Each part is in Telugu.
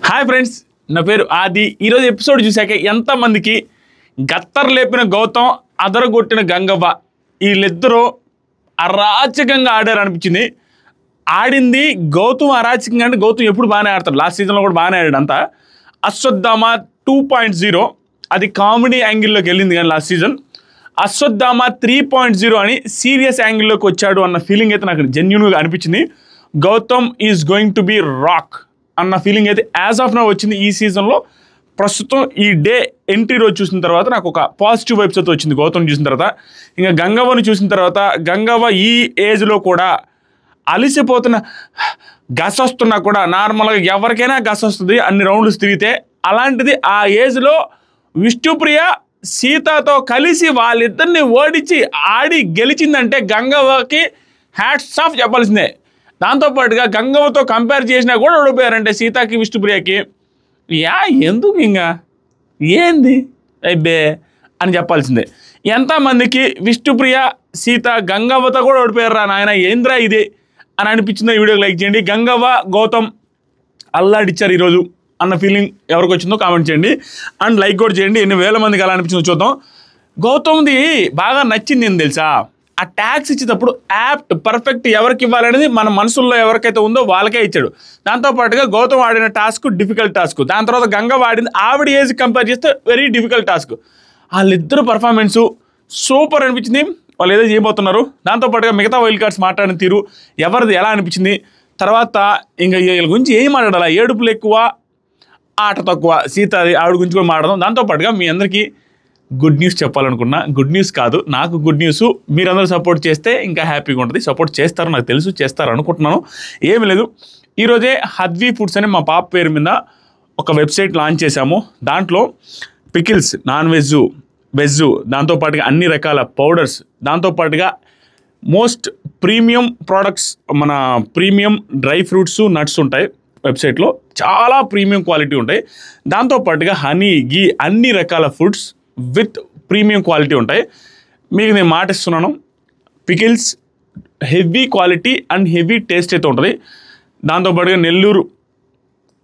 హాయ్ ఫ్రెండ్స్, నా పేరు ఆది. ఈరోజు ఎపిసోడ్ చూశాక ఎంతమందికి గత్తర్ లేపిన గౌతమ్, అదరగొట్టిన గంగవ్వ వీళ్ళిద్దరూ అరాచకంగా ఆడారు అనిపించింది. ఆడింది గౌతమ్ అరాచకంగా అంటే గౌతమ్ ఎప్పుడు బాగానే ఆడతాడు, లాస్ట్ సీజన్లో కూడా బాగానే ఆడాడు. అంతా అశ్వత్థామ 2.0 అది కామెడీ యాంగిల్లోకి వెళ్ళింది, కానీ లాస్ట్ సీజన్ అశ్వత్థామ 3.0 అని సీరియస్ యాంగిల్లోకి వచ్చాడు అన్న ఫీలింగ్ అయితే నాకు జెన్యూన్గా అనిపించింది. Gautam is going to be rock అన్న ఫీలింగ్ అయితే యాజ్ ఆఫ్ నౌ వచ్చింది ఈ సీజన్లో. ప్రస్తుతం ఈ డే ఎంట్రీ రోజు చూసిన తర్వాత నాకు ఒక పాజిటివ్ వైబ్స్ అయితే వచ్చింది గౌతమ్ చూసిన తర్వాత. ఇంకా గంగవ్వను చూసిన తర్వాత, గంగవ్వ ఈ ఏజ్లో కూడా అలిసిపోతున్న గస వస్తున్నా కూడా, నార్మల్గా ఎవరికైనా గస వస్తుంది అన్ని రౌండ్స్ తిరిగితే, అలాంటిది ఆ ఏజ్లో విష్ణుప్రియ సీతతో కలిసి వాళ్ళిద్దరిని ఓడించి ఆడి గెలిచిందంటే గంగవ్వకి హ్యాట్స్ ఆఫ్ చెప్పాల్సిందే. దాంతోపాటుగా గంగవ్వతో కంపేర్ చేసినా కూడా ఓడిపోయారంటే సీతకి విష్ణుప్రియకి, ఎందుకు ఇంకా ఏంది అబ్బే అని చెప్పాల్సిందే. ఎంతమందికి విష్ణుప్రియ సీత గంగవ్వతో కూడా ఓడిపోయారా నాయన, ఏంద్రా ఇది అని అనిపించిందో ఈ వీడియోకి లైక్ చేయండి. గంగవ్వ గౌతమ్ అల్లాడిచ్చారు ఈరోజు అన్న ఫీలింగ్ ఎవరికి వచ్చిందో కామెంట్ చేయండి, అండ్ లైక్ కూడా చేయండి. ఎన్ని వేల మందికి అలా అనిపించిందో చూద్దాం. గౌతమ్ది బాగా నచ్చింది ఏం తెలుసా, ఆ ట్యాక్స్ ఇచ్చేటప్పుడు యాప్ట్ పర్ఫెక్ట్ ఎవరికి ఇవ్వాలనేది మన మనసుల్లో ఎవరికైతే ఉందో వాళ్ళకే ఇచ్చాడు. దాంతోపాటుగా గౌతమ్ ఆడిన టాస్క్ డిఫికల్ట్ టాస్క్, దాని తర్వాత గంగవ్వ ఆడింది ఆవిడ ఏజ్ కంపేర్ చేస్తే వెరీ డిఫికల్ట్ టాస్క్. వాళ్ళిద్దరు పర్ఫార్మెన్సు సూపర్ అనిపించింది. వాళ్ళు ఏదో చేయబోతున్నారు. దాంతోపాటుగా మిగతా వైల్డ్ కార్డ్స్ మాట్లాడిన తీరు ఎవరిది ఎలా అనిపించింది. తర్వాత ఇంకా వీళ్ళ గురించి ఏం మాట్లాడాలి, ఏడుపులు ఎక్కువ ఆట తక్కువ, సీత ఆవిడ గురించి కూడా మాట్లాడదాం. దాంతోపాటుగా మీ అందరికీ గుడ్ న్యూస్ చెప్పాలనుకున్నా, గుడ్ న్యూస్ కాదు నాకు గుడ్ న్యూస్, మీరందరూ సపోర్ట్ చేస్తే ఇంకా హ్యాపీగా ఉంటుంది. సపోర్ట్ చేస్తారు నాకు తెలుసు, చేస్తారు అనుకుంటున్నాను. ఏమి లేదు, ఈరోజే హద్వీ ఫుడ్స్ అని మా పాప పేరు మీద ఒక వెబ్సైట్ లాంచ్ చేశాము. దాంట్లో పికిల్స్, నాన్ వెజ్, వెజ్, దాంతోపాటుగా అన్ని రకాల పౌడర్స్, దాంతోపాటుగా మోస్ట్ ప్రీమియం ప్రోడక్ట్స్, మన ప్రీమియం డ్రై ఫ్రూట్స్, నట్స్ ఉంటాయి వెబ్సైట్లో. చాలా ప్రీమియం క్వాలిటీ ఉంటాయి. దాంతోపాటుగా హనీ, గీ, అన్ని రకాల ఫుడ్స్ విత్ ప్రీమియం క్వాలిటీ ఉంటాయి. మీకు నేను మాట ఇస్తున్నాను, pickles heavy quality and heavy taste అయితే ఉంటుంది. దాంతోపాటుగా నెల్లూరు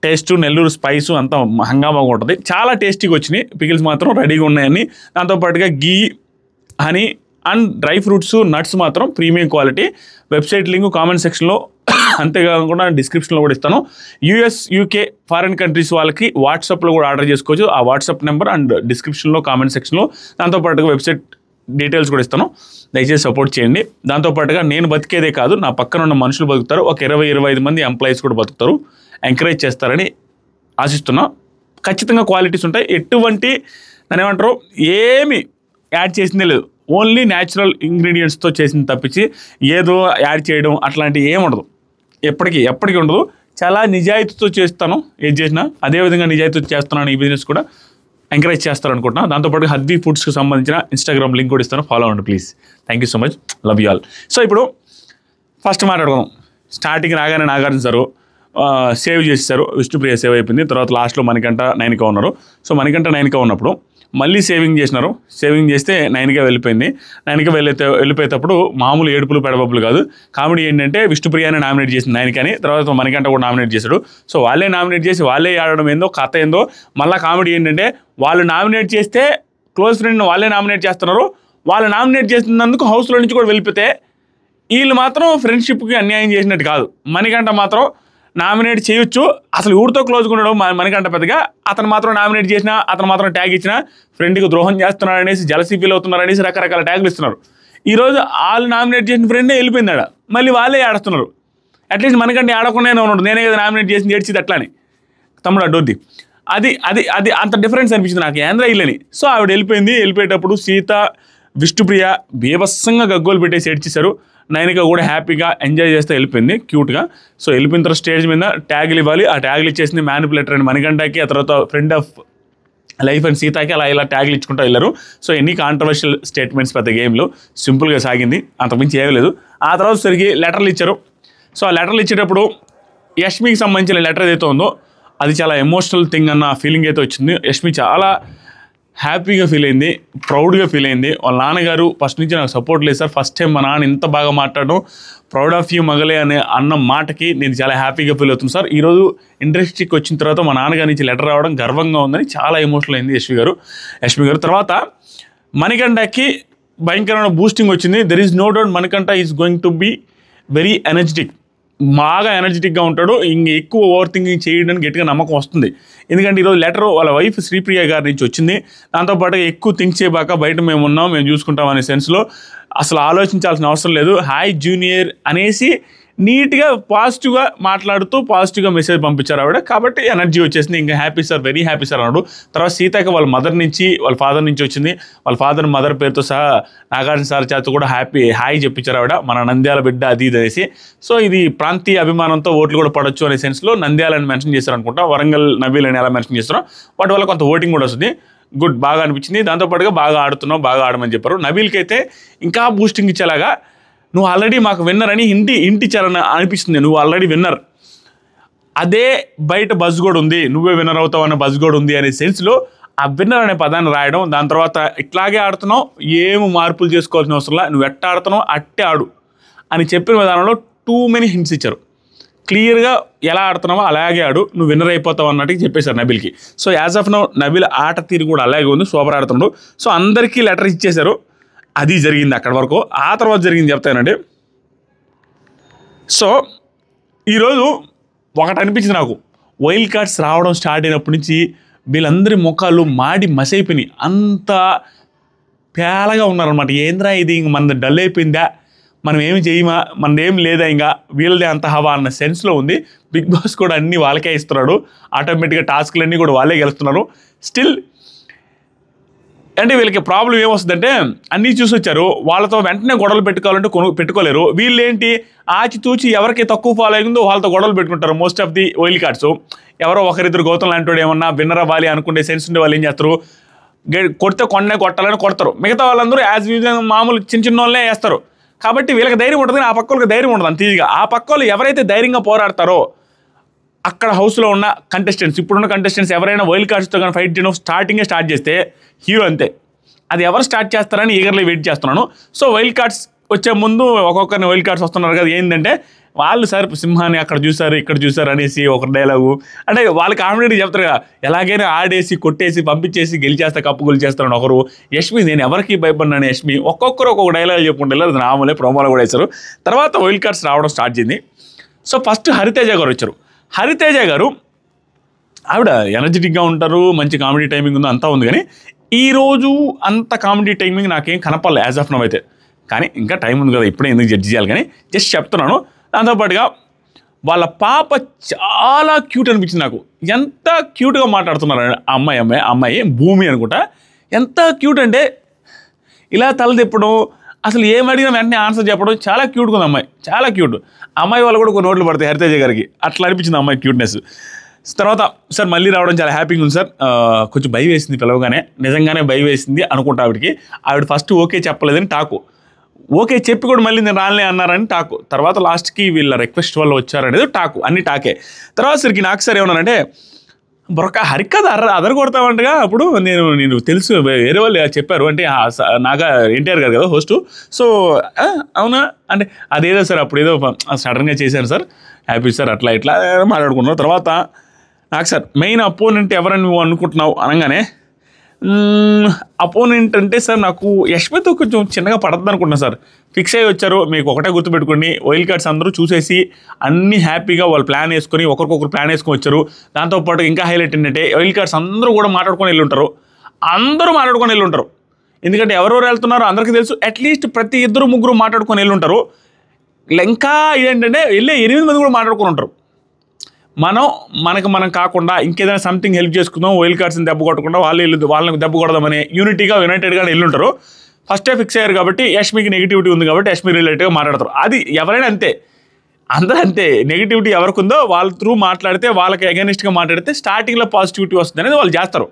టేస్ట్, నెల్లూరు స్పైసు అంతా హంగామాగా ఉంటుంది. చాలా టేస్టీగా వచ్చినాయి పికిల్స్, మాత్రం రెడీగా ఉన్నాయని. దాంతోపాటుగా ghee, honey and dry fruits, nuts మాత్రం premium quality. Website link comment సెక్షన్లో, అంతేకాకుండా డిస్క్రిప్షన్లో కూడా ఇస్తాను. యూఎస్, యూకే, ఫారిన్ కంట్రీస్ వాళ్ళకి వాట్సాప్లో కూడా ఆర్డర్ చేసుకోవచ్చు. ఆ వాట్సాప్ నెంబర్ అండ్ డిస్క్రిప్షన్లో కామెంట్ సెక్షన్లో, దాంతోపాటుగా వెబ్సైట్ డీటెయిల్స్ కూడా ఇస్తాను. దయచేసి సపోర్ట్ చేయండి. దాంతోపాటుగా నేను బతికేదే కాదు, నా పక్కన ఉన్న మనుషులు బతుకుతారు. ఒక 20-25 మంది ఎంప్లాయీస్ కూడా బతుకుతారు. ఎంకరేజ్ చేస్తారని ఆశిస్తున్నా. ఖచ్చితంగా క్వాలిటీస్ ఉంటాయి. ఎటువంటి దాని ఏమంటారు, ఏమి యాడ్ చేసిందే లేదు. ఓన్లీ న్యాచురల్ ఇంగ్రీడియంట్స్తో చేసింది తప్పించి ఏదో యాడ్ చేయడం అట్లాంటివి ఏమి ఉండదు. ఎప్పటికీ ఉండదు. చాలా నిజాయితీతో చేస్తాను, ఏది చేసినా అదేవిధంగా నిజాయితీతో చేస్తున్నాను. ఈ బిజినెస్ కూడా ఎంకరేజ్ చేస్తారనుకుంటున్నాను. దాంతోపాటు హద్వీ ఫుడ్స్కి సంబంధించిన ఇన్స్టాగ్రామ్ లింక్ కూడా ఇస్తాను, ఫాలో అవ్వండి please. Thank you so much, love you all. So ఇప్పుడు ఫస్ట్ మాట్లాడుకుందాం. స్టార్టింగ్ రాగానే నాగార్జున సారు సేవ్ చేసేసారు, విష్ణుప్రియ సేవ్ అయిపోయింది. తర్వాత లాస్ట్లో మణికంఠ, నైనిక ఉన్నారు. సో మణికంఠ, నైనిక ఉన్నప్పుడు మళ్ళీ సేవింగ్ చేసినారు. సేవింగ్ చేస్తే నైనిక వెళ్ళిపోయింది. నైనిక వెళ్ళిపోయేటప్పుడు మామూలు ఏడుపులు పెడబబ్బులు కాదు, కామెడీ ఏంటంటే విష్ణుప్రియని నామినేట్ చేసింది నైనికని, తర్వాత మణికంఠ కూడా నామినేట్ చేశాడు. సో వాళ్ళే నామినేట్ చేసి వాళ్ళే ఆడడం ఏందో కథ ఏందో. మళ్ళీ కామెడీ ఏంటంటే వాళ్ళు నామినేట్ చేస్తే క్లోజ్ ఫ్రెండ్ని వాళ్ళే నామినేట్ చేస్తున్నారు. వాళ్ళు నామినేట్ చేసినందుకు హౌస్లో నుంచి కూడా వెళ్ళిపోతే వీళ్ళు మాత్రం ఫ్రెండ్షిప్కి అన్యాయం చేసినట్టు కాదు. మణికంఠ మాత్రం నామినేట్ చేయొచ్చు, అసలు ఊరితో క్లోజ్గా ఉండడం మణికంఠ పెద్దగా, అతను మాత్రం నామినేట్ చేసినా, అతను మాత్రం ట్యాగ్ ఇచ్చినా ఫ్రెండ్కి ద్రోహం చేస్తున్నాడు అనేసి, జలసీ ఫీల్ అవుతున్నారు అనేసి రకరకాల ట్యాగులు ఇస్తున్నారు. ఈరోజు వాళ్ళు నామినేట్ చేసిన ఫ్రెండే వెళ్ళిపోయింది ఆడ, మళ్ళీ వాళ్ళే ఆడుతున్నారు. అట్లీస్ట్ మణికంఠ ఆడకుండానే ఉన్నాడు, నేనే కదా నామినేట్ చేసింది, ఏడ్చింది అట్లాని తమ్ముడు అడ్డొద్ది. అది అది అది అంత డిఫరెన్స్ అనిపించింది నాకు ఏంద్రా ఇల్లని. సో ఆవిడ వెళ్ళిపోయింది. వెళ్ళిపోయేటప్పుడు సీత, విష్ణుప్రియ బీభత్సంగా గగ్గోలు పెట్టేసి ఏడ్చేశారు. నైనిక కూడా హ్యాపీగా ఎంజాయ్ చేస్తే వెళ్ళిపోయింది క్యూట్గా. సో వెళ్ళిపోయిన తర్వాత స్టేజ్ మీద ట్యాగులు ఇవ్వాలి. ఆ ట్యాగులు ఇచ్చేసింది మ్యానిపులేటర్ అండ్ మణికంఠకి, ఆ తర్వాత ఫ్రెండ్ ఆఫ్ లైఫ్ అండ్ సీతకి, అలా ఇలా ట్యాగులు ఇచ్చుకుంటూ వెళ్ళారు. సో ఎన్ని కాంట్రవర్షియల్ స్టేట్మెంట్స్ పెద్ద గేమ్లో సింపుల్గా సాగింది, అంతకుమించి ఏమీ లేదు. ఆ తర్వాత సరికి లెటర్లు ఇచ్చారు. సో ఆ లెటర్లు ఇచ్చేటప్పుడు యష్మికి సంబంధించిన లెటర్ ఏదైతే ఉందో అది చాలా ఎమోషనల్ థింగ్ అన్న ఫీలింగ్ అయితే వచ్చింది. యష్మి చాలా హ్యాపీగా ఫీల్ అయింది, ప్రౌడ్గా ఫీల్ అయింది. వాళ్ళ నాన్నగారు ఫస్ట్ నుంచి నాకు సపోర్ట్ లేదు సార్, ఫస్ట్ టైం మా నాన్న ఇంత బాగా మాట్లాడడం, ప్రౌడ్ ఆఫ్ యూ మగలే అన్న మాటకి నేను చాలా హ్యాపీగా ఫీల్ అవుతుంది సార్. ఈరోజు ఇండస్ట్రీకి వచ్చిన తర్వాత మా నాన్నగారి నుంచి లెటర్ రావడం గర్వంగా ఉందని చాలా ఎమోషనల్ అయింది యష్మి గారు. తర్వాత మణికంఠకి భయంకరమైన బూస్టింగ్ వచ్చింది. There is no doubt Manikanta is going to be very energetic, బాగా ఎనర్జెటిక్గా ఉంటాడు. ఇంక ఎక్కువ ఓవర్ థింకింగ్ చేయడానికి గట్టిగా నమ్మకం వస్తుంది. ఎందుకంటే ఈరోజు లెటర్ వాళ్ళ వైఫ్ శ్రీప్రియ గారి నుంచి వచ్చింది. దాంతోపాటు ఎక్కువ థింక్ చేయబాక, బయట మేము ఉన్నాం, మేము చూసుకుంటాం అనే సెన్స్లో అసలు ఆలోచించాల్సిన అవసరం లేదు, హాయ్ జూనియర్ అనేసి నీట్గా పాజిటివ్గా మాట్లాడుతూ పాజిటివ్గా మెసేజ్ పంపించారు ఆవిడ. కాబట్టి ఎనర్జీ వచ్చేసింది. ఇంకా happy sir, very happy sir అన్నాడు. తర్వాత సీతకి వాళ్ళ మదర్ నుంచి వాళ్ళ ఫాదర్ నుంచి వచ్చింది. వాళ్ళ ఫాదర్ మదర్ పేరుతో సహా నాగార్జున సార్ చేత కూడా హాయ్ చెప్పించారు ఆవిడ, మన నంద్యాల బిడ్డ అది ఇది అనేసి. సో ఇది ప్రాంతీయ అభిమానంతో ఓట్లు కూడా పడవచ్చు అనే సెన్స్లో నంద్యాలని మెన్షన్ చేశారు అనుకుంటా. వరంగల్ నబీల్ అని ఎలా మెన్షన్ చేస్తారో వాటి వల్ల కొంత ఓటింగ్ కూడా వస్తుంది. గుడ్, బాగా అనిపించింది. దాంతోపాటుగా బాగా ఆడుతున్నావు, బాగా ఆడమని చెప్పారు. నబీల్కి అయితే ఇంకా బూస్టింగ్ ఇచ్చేలాగా, నువ్వు ఆల్రెడీ మాకు విన్నర్ అని ఇంటి ఇచ్చారని అనిపిస్తుంది. నువ్వు ఆల్రెడీ విన్నర్, అదే బయట బజ్ కూడా ఉంది, నువ్వే విన్నర్ అవుతావు అనే బజ్ కూడా ఉంది అనే సెన్స్లో ఆ విన్నర్ అనే పదాన్ని రాయడం. దాని తర్వాత ఇట్లాగే ఆడుతున్నావు, ఏమి మార్పులు చేసుకోవాల్సిన అవసరంలా, నువ్వు ఎట్ట ఆడుతున్నావు అట్టే ఆడు అని చెప్పిన విధానంలో టూ మెనీ హింట్స్ ఇచ్చారు. క్లియర్గా ఎలా ఆడుతున్నావో అలాగే ఆడు, నువ్వు విన్నర్ అయిపోతావు అన్నట్టు చెప్పేశారు నబీల్కి. So as of now Nabeel ఆట తీరు కూడా అలాగే ఉంది, సూపర్ ఆడుతున్నాడు. సో అందరికీ లెటర్ ఇచ్చేశారు, అది జరిగింది అక్కడి వరకు. ఆ తర్వాత జరిగింది చెప్తానండి. సో ఈరోజు ఒకటి అనిపించింది నాకు, వైల్డ్ కార్డ్స్ రావడం స్టార్ట్ అయినప్పటి నుంచి వీళ్ళందరి ముఖాలు మాడి మసైపోయినాయి, అంత పేలగా ఉన్నారనమాట. ఏంద్రా ఇది, ఇంక మన డల్ అయిపోయిందా, మనం ఏమి చేయమా, మనదేం లేదా, ఇంకా వీళ్ళదే అంత హవా అన్న సెన్స్లో ఉంది. బిగ్ బాస్ కూడా అన్నీ వాళ్ళకే ఇస్తున్నాడు, ఆటోమేటిక్గా టాస్క్లన్నీ కూడా వాళ్ళే గెలుస్తున్నారు. స్టిల్ అంటే వీళ్ళకి ప్రాబ్లం ఏమొస్తుందంటే, అన్నీ చూసి వచ్చారు, వాళ్ళతో వెంటనే గొడవలు పెట్టుకోవాలంటే పెట్టుకోలేరు. వీళ్ళు ఏంటి, ఆచితూచి ఎవరికి తక్కువ ఫాలో అయిందో వాళ్ళతో గొడవలు పెట్టుకుంటారు. Most of the wild cards ఎవరో ఒకరిద్దరు గౌతమ్ లాంటి ఏమన్నా విన్నర్ అవ్వాలి అనుకుంటే సెన్స్ ఉండే వాళ్ళు ఏం చేస్తారు, కొడితే కొట్టాలని కొడతారు. మిగతా వాళ్ళందరూ యాజ్ యూజువల్ మామూలు చిన్న వాళ్ళే వేస్తారు. కాబట్టి వీళ్ళకి ధైర్యం ఉంటుంది, ఆ పక్క వాళ్ళకి ధైర్యం ఉండదు అంత ఈజీగా. ఆ పక్క వాళ్ళు ఎవరైతే ధైర్యంగా పోరాడతారో అక్కడ హౌస్లో ఉన్న కంటెస్టెంట్స్, ఇప్పుడున్న కంటెస్టెంట్స్ ఎవరైనా వైల్డ్ కార్డ్స్తో కానీ ఫైట్ చేయడం స్టార్ట్ చేస్తే హీరో అంతే. అది ఎవరు స్టార్ట్ చేస్తారని ఈగర్లీ వెయిట్ చేస్తున్నాను. సో వైల్డ్ కార్డ్స్ వచ్చే ముందు ఒక్కొక్కరిని వైల్డ్ కార్డ్స్ వస్తున్నారు కదా, ఏంటంటే వాళ్ళు సార్ సింహాన్ని అక్కడ చూసారు ఇక్కడ చూసారు అనేసి ఒక డైలాగు, అంటే వాళ్ళు కామెడీ చెప్తారు కదా, ఎలాగైనా ఆడేసి కొట్టేసి పంపించేసి గెలిచేస్తా, కప్పు గెలిచేస్తారని ఒకరు. యష్మి, నేను ఎవరికి భయపడినాను యష్మి, ఒక్కొక్కరు ఒక్కొక్క డైలాగ్ చెప్పుకుంటే అది నామూలే ప్రోమోలో కూడా వేశారు. తర్వాత వైల్డ్ కార్డ్స్ రావడం స్టార్ట్ చేసింది. సో ఫస్ట్ హరితేజ గారు వచ్చారు. హరితేజ గారు ఆవిడ ఎనర్జెటిక్గా ఉంటారు, మంచి కామెడీ టైమింగ్ ఉంది, అంతా ఉంది. కానీ ఈరోజు అంత కామెడీ టైమింగ్ నాకేం కనపడలే యాజ్ ఆఫ్ నౌ అయితే. కానీ ఇంకా టైం ఉంది కదా, ఇప్పుడే ఎందుకు జడ్జి చేయాలి, కానీ జస్ట్ చెప్తున్నాను. దాంతోపాటుగా వాళ్ళ పాప చాలా క్యూట్ అనిపించింది నాకు. ఎంత క్యూట్గా మాట్లాడుతున్నారు అమ్మాయి భూమి అనుకుంటా. ఎంత క్యూట్ అంటే ఇలా తల తిప్పడం, అసలు ఏం అడిగినా వెంటనే ఆన్సర్ చెప్పడం, చాలా క్యూట్గా ఉంది అమ్మాయి, చాలా క్యూట్. అమ్మాయి వాళ్ళు కూడా కొన్ని నోట్లు పడతాయి హరితేజ గారికి, అట్లా అనిపించింది అమ్మాయి క్యూట్నెస్. తర్వాత సార్ మళ్ళీ రావడం చాలా హ్యాపీగా ఉంది సార్. కొంచెం భయం వేసింది పిలవగానే, నిజంగానే భయం వేసింది అనుకుంటా ఆవిడకి. ఆవిడ ఫస్ట్ ఓకే చెప్పలేదని టాకు, ఓకే చెప్పి కూడా మళ్ళీ నేను రాలే అన్నారని టాకు, తర్వాత లాస్ట్కి వీళ్ళ రిక్వెస్ట్ వల్ల వచ్చారనేది టాకు, అన్ని టాకే. తర్వాత సరికి నాకు సార్ ఏమన్నారంటే, బొరక హరికథ అదరు కొడతామంటగా. అప్పుడు నేను తెలుసు వేరే వాళ్ళు చెప్పారు అంటే, నాగా ఎన్టీఆర్ గారు కదా హోస్టు. సో అవునా అంటే అదేదో సార్ అప్పుడు ఏదో సడన్గా చేశాను సార్, హ్యాపీ సార్ అట్లా ఇట్లా మాట్లాడుకున్నాను. తర్వాత నాకు సార్ మెయిన్ అపోనెంట్ ఎవరని నువ్వు అనుకుంటున్నావు అనగానే, అపోనెంట్ అంటే సార్ నాకు యష్మితో కొంచెం చిన్నగా పడుతుంది అనుకుంటున్నాను సార్. ఫిక్స్ అయ్యి వచ్చారు. మీకు ఒకటే గుర్తుపెట్టుకోండి, వైల్డ్ కార్డ్స్ అందరూ చూసేసి అన్నీ హ్యాపీగా వాళ్ళు ప్లాన్ వేసుకొని ఒకరికొకరు ప్లాన్ వేసుకొని వచ్చారు. దాంతోపాటు ఇంకా హైలైట్ ఏంటంటే వైల్డ్ కార్డ్స్ అందరూ కూడా మాట్లాడుకొని వెళ్ళి ఉంటారు. ఎందుకంటే ఎవరెవరు వెళ్తున్నారో అందరికీ తెలుసు. అట్లీస్ట్ ప్రతి ఇద్దరు ముగ్గురు మాట్లాడుకొని వెళ్ళి ఉంటారు. ఇంకా ఇదేంటంటే వెళ్ళే 8 మంది కూడా మాట్లాడుకొని ఉంటారు. మనం కాకుండా ఇంకేదైనా సంథింగ్ హెల్ప్ చేసుకుందాం, వైల్డ్ కార్డ్స్ని దెబ్బ కొట్టకుండా వాళ్ళని దెబ్బ కొడదామని యునైటెడ్గా వెళ్ళి ఉంటారు. ఫస్టే ఫిక్స్ అయ్యారు కాబట్టి యష్మికి నెగిటివిటీ ఉంది కాబట్టి యష్మి రిలేటెడ్గా మాట్లాడతారు. అది ఎవరైనా అంతే, అందరూ అంతే. నెగిటివిటీ ఎవరికి ఉందో వాళ్ళ త్రూ మాట్లాడితే, వాళ్ళకి అగైనిస్ట్గా మాట్లాడితే స్టార్టింగ్లో పాజిటివిటీ వస్తుంది అనేది వాళ్ళు చేస్తారు.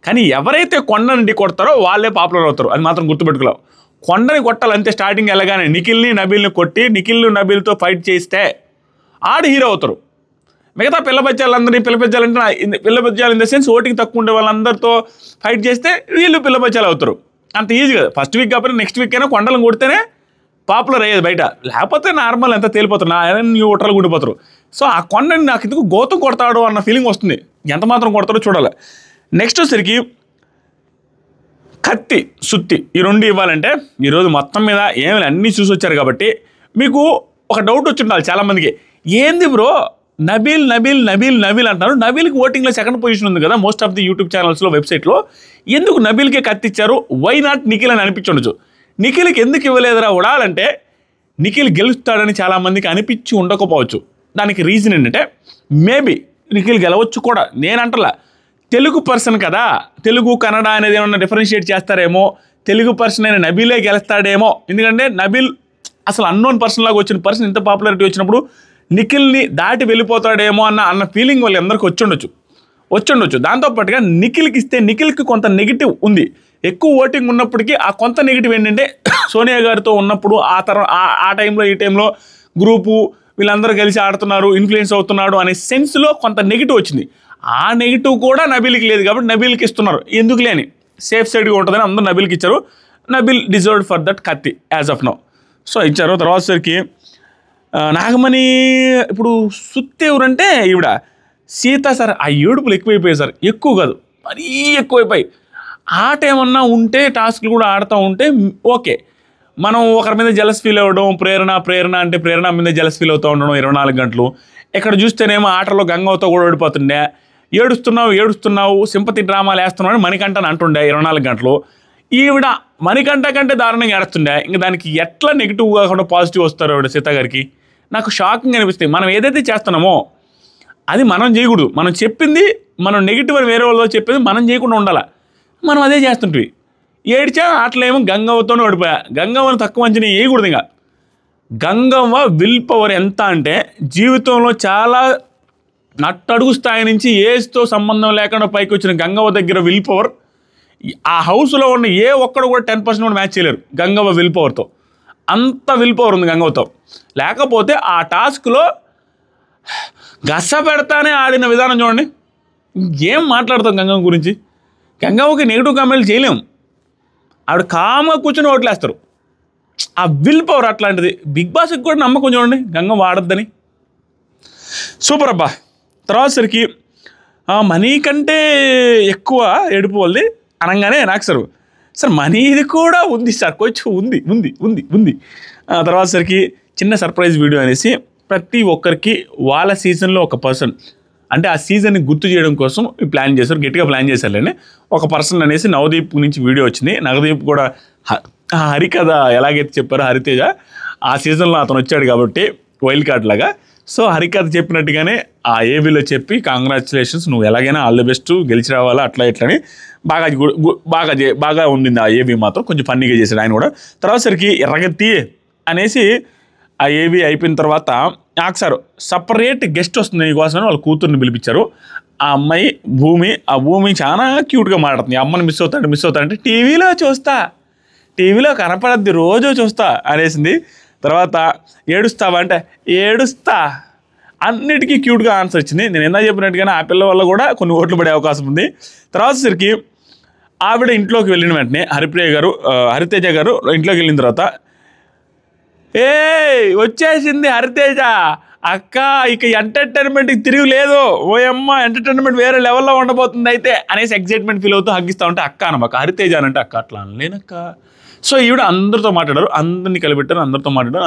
కానీ ఎవరైతే కొండని కొడతారో వాళ్ళే పాపులర్ అవుతారు, అది మాత్రం గుర్తుపెట్టుకోలేవు. కొండని కొట్టాలంతే. స్టార్టింగ్ వెళ్ళగానే నిఖిల్ని నబీల్ని కొట్టి నిఖిల్ నబీల్తో ఫైట్ చేస్తే ఆడు హీరో అవుతారు. మిగతా పిల్లబచ్చాలందరినీ పిల్లబచ్చాలు ఇన్ ద సెన్స్ ఓటింగ్ తక్కువ ఉండే వాళ్ళందరితో ఫైట్ చేస్తే వీళ్ళు పిల్లబచ్చాలు అవుతారు. అంత ఈజీ కదా. ఫస్ట్ వీక్ కాకపోతే నెక్స్ట్ వీక్ అయినా కొండలను కొడితేనే పాపులర్ అయ్యేది బయట, లేకపోతే నార్మల్ ఎంత తేలిపోతారు, నా న్యూ ఓటర్లు ఉండిపోతారు. సో ఆ కొండని నాకు ఎందుకు గోతం కొడతాడు అన్న ఫీలింగ్ వస్తుంది. ఎంత మాత్రం కొడతాడో చూడాలి. నెక్స్ట్ వచ్చేసరికి కత్తి సుత్తి ఈ రెండు ఇవ్వాలంటే ఈరోజు మొత్తం మీద ఏమి అన్నీ చూసి వచ్చారు కాబట్టి మీకు ఒక డౌట్ వచ్చి ఉండాలి చాలామందికి, ఏంది బ్రో నబీల్ నబీల్ నబీల్ నబీల్ అంటారు, నబీల్కి ఓటింగ్లో సెకండ్ పొజిషన్ ఉంది కదా మోస్ట్ ఆఫ్ ది యూట్యూబ్ ఛానల్స్లో వెబ్సైట్లో, ఎందుకు నబీల్కే కత్తి ఇచ్చారు, వై నాట్ నిఖిల్ అని అనిపించుండొచ్చు. నిఖిల్కి ఎందుకు ఇవ్వలేదురా ఉడాలంటే నిఖిల్ గెలుస్తాడని చాలామందికి అనిపించి ఉండకపోవచ్చు. దానికి రీజన్ ఏంటంటే మేబీ నిఖిల్ గెలవచ్చు కూడా, నేనంటలా, తెలుగు పర్సన్ కదా, తెలుగు కన్నడ అనేది ఏమన్నా డిఫరెన్షియేట్ చేస్తారేమో, తెలుగు పర్సన్ అయిన నబీలే గెలుస్తాడేమో. ఎందుకంటే నబీల్ అసలు అన్నోన్ పర్సన్ లాగా వచ్చిన పర్సన్ ఇంత పాపులారిటీ వచ్చినప్పుడు నిఖిల్ని దాటి వెళ్ళిపోతాడేమో అన్న ఫీలింగ్ వాళ్ళు అందరికీ వచ్చుండొచ్చు. దాంతోపాటుగా నిఖిల్కి ఇస్తే నిఖిల్కి కొంత నెగిటివ్ ఉంది, ఎక్కువ ఓటింగ్ ఉన్నప్పటికీ ఆ కొంత నెగిటివ్ ఏంటంటే సోనియా గారితో ఉన్నప్పుడు ఆ టైంలో ఈ టైంలో గ్రూపు వీళ్ళందరూ కలిసి ఆడుతున్నారు, ఇన్ఫ్లుయెన్స్ అవుతున్నాడు అనే సెన్స్లో కొంత నెగిటివ్ వచ్చింది. ఆ నెగిటివ్ కూడా నబీల్కి లేదు కాబట్టి నబీల్కి ఇస్తున్నారు, ఎందుకు లేని సేఫ్ సైడ్గా ఉంటుందని అందరూ నబీల్కి ఇచ్చారు. నబీల్ డిజర్వ్డ్ ఫర్ దట్ కత్తి యాజ్ ఆఫ్ నౌ. సో ఇచ్చారు. తర్వాత సరికి నాగమణి ఇప్పుడు సుత్తి ఎవరంటే ఈవిడ సీత సార్. ఆ ఏడుపులు ఎక్కువైపోయాయి సార్, ఎక్కువ కాదు మరీ ఎక్కువైపోయాయి. ఆట ఏమన్నా ఉంటే టాస్క్లు కూడా ఆడుతూ ఉంటే ఓకే, మనం ఒకరి మీద జలస్ ఫీల్ అవ్వడం, ప్రేరణ అంటే ప్రేరణ మీద జలస్ ఫీల్ అవుతూ ఉండడం 24 గంటలు. ఇక్కడ చూస్తేనేమో ఆటలో గంగవతో కూడా ఓడిపోతుండే, ఏడుస్తున్నావు సింపతి డ్రామాలు వేస్తున్నావు అని మణికంఠని అంటుండే 24 గంటలు. ఈవిడ మణికంఠ కంటే దారుణంగా ఏడుస్తుండే. ఇంకా దానికి ఎట్లా నెగిటివ్ కాకుండా పాజిటివ్ వస్తారు ఆవిడ సీత గారికి? నాకు షాకింగ్ అనిపిస్తుంది. మనం ఏదైతే చేస్తున్నామో అది మనం చేయకూడదు. మనం చెప్పింది, మనం నెగిటివ్ అని వేరే వాళ్ళు చెప్పింది మనం చేయకుండా ఉండాలి. మనం అదే చేస్తుంటివి. ఏడ్చా అట్లేమో గంగవ్వతోనే ఓడిపోయా. గంగవ్వని తక్కువ అంచనా వేయకూడదు. ఇంకా గంగవ్వ విల్ పవర్ ఎంత అంటే జీవితంలో చాలా నట్టడుగు స్థాయి నుంచి ఏజ్తో సంబంధం లేకుండా పైకి వచ్చిన గంగవ్వ దగ్గర విల్ పవర్ ఆ హౌస్లో ఉన్న ఏ ఒక్కడు కూడా 10% కూడా మ్యాచ్ చేయలేరు గంగవ్వ విల్ పవర్తో. అంత విల్ పవర్ ఉంది గంగవ్వతో. లేకపోతే ఆ టాస్క్లో గస పెడతానే ఆడిన విధానం చూడండి. ఏం మాట్లాడతాం గంగవ్వ గురించి? గంగవ్వకి నెగిటివ్ కామెంట్లు చేయలేము. ఆవిడ కామ్గా కూర్చొని ఓట్లేస్తారు. ఆ విల్ పవర్ అట్లాంటిది. బిగ్ బాస్కి కూడా నమ్మకం చూడండి గంగవ్వ ఆడద్దని. సూపర్ అబ్బా. తర్వాత సరికి మనీ కంటే ఎక్కువ ఏడుపు వాళ్ళది అనగానే నాకు సార్ మనీది కూడా ఉంది సార్, కొంచెం ఉంది. తర్వాత సరికి చిన్న సర్ప్రైజ్ వీడియో అనేసి ప్రతి ఒక్కరికి వాళ్ళ సీజన్లో ఒక పర్సన్ అంటే ఆ సీజన్ని గుర్తు చేయడం కోసం ప్లాన్ చేశారు, గట్టిగా ప్లాన్ చేశారులేండి. ఒక పర్సన్ అనేసి నవదీప్ నుంచి వీడియో వచ్చింది. నవదీప్ కూడా హరికథ ఎలాగైతే చెప్పారో హరితేజ ఆ సీజన్లో అతను వచ్చాడు కాబట్టి వైల్డ్ కార్డ్ లాగా. సో హరికథ చెప్పినట్టుగానే ఆ ఏవీలో చెప్పి కంగ్రాచులేషన్స్, నువ్వు ఎలాగైనా ఆల్ ది బెస్ట్, గెలిచి రావాలా అట్లా ఇట్లని బాగా ఉండింది. ఆ ఏవీ మాత్రం కొంచెం ఫన్నీగా చేశాడు ఆయన కూడా. తర్వాత సరికి ఎర్రగత్తి అనేసి ఆ ఏవీ అయిపోయిన తర్వాత నాకు సార్ సపరేట్ గెస్ట్ వస్తుంది నీకోసమని వాళ్ళ కూతుర్ని పిలిపించారు. ఆ అమ్మాయి భూమి. ఆ భూమి చాలా క్యూట్గా మాట్లాడుతుంది. అమ్మని మిస్ అవుతాడంటే టీవీలో కనపడద్ది, రోజు చూస్తా అనేసింది. తర్వాత ఏడుస్తావా అంటే ఏడుస్తా, అన్నిటికీ క్యూట్గా ఆన్సర్ వచ్చింది. నేను ఎంత చెప్పినట్టుగానే ఆ పిల్ల వల్ల కూడా కొన్ని ఓట్లు పడే అవకాశం ఉంది. తర్వాత సరికి ఆవిడ ఇంట్లోకి వెళ్ళిన వెంటనే హరితేజ గారు ఇంట్లోకి వెళ్ళిన తర్వాత వచ్చేసింది హరితేజ అక్క, ఇక ఎంటర్టైన్మెంట్కి తిరిగి లేదు, ఓయమ్మ ఎంటర్టైన్మెంట్ వేరే లెవెల్లో ఉండబోతుంది అయితే అనేసి ఎగ్జైట్మెంట్ ఫీల్ అవుతూ హగ్గిస్తూ ఉంటే అక్క అనమాక హరితేజ అంటే అక్క అట్లా అనలేనక్క. సో ఈవిడ అందరితో మాట్లాడారు, అందరినీ కలిపెట్టారు,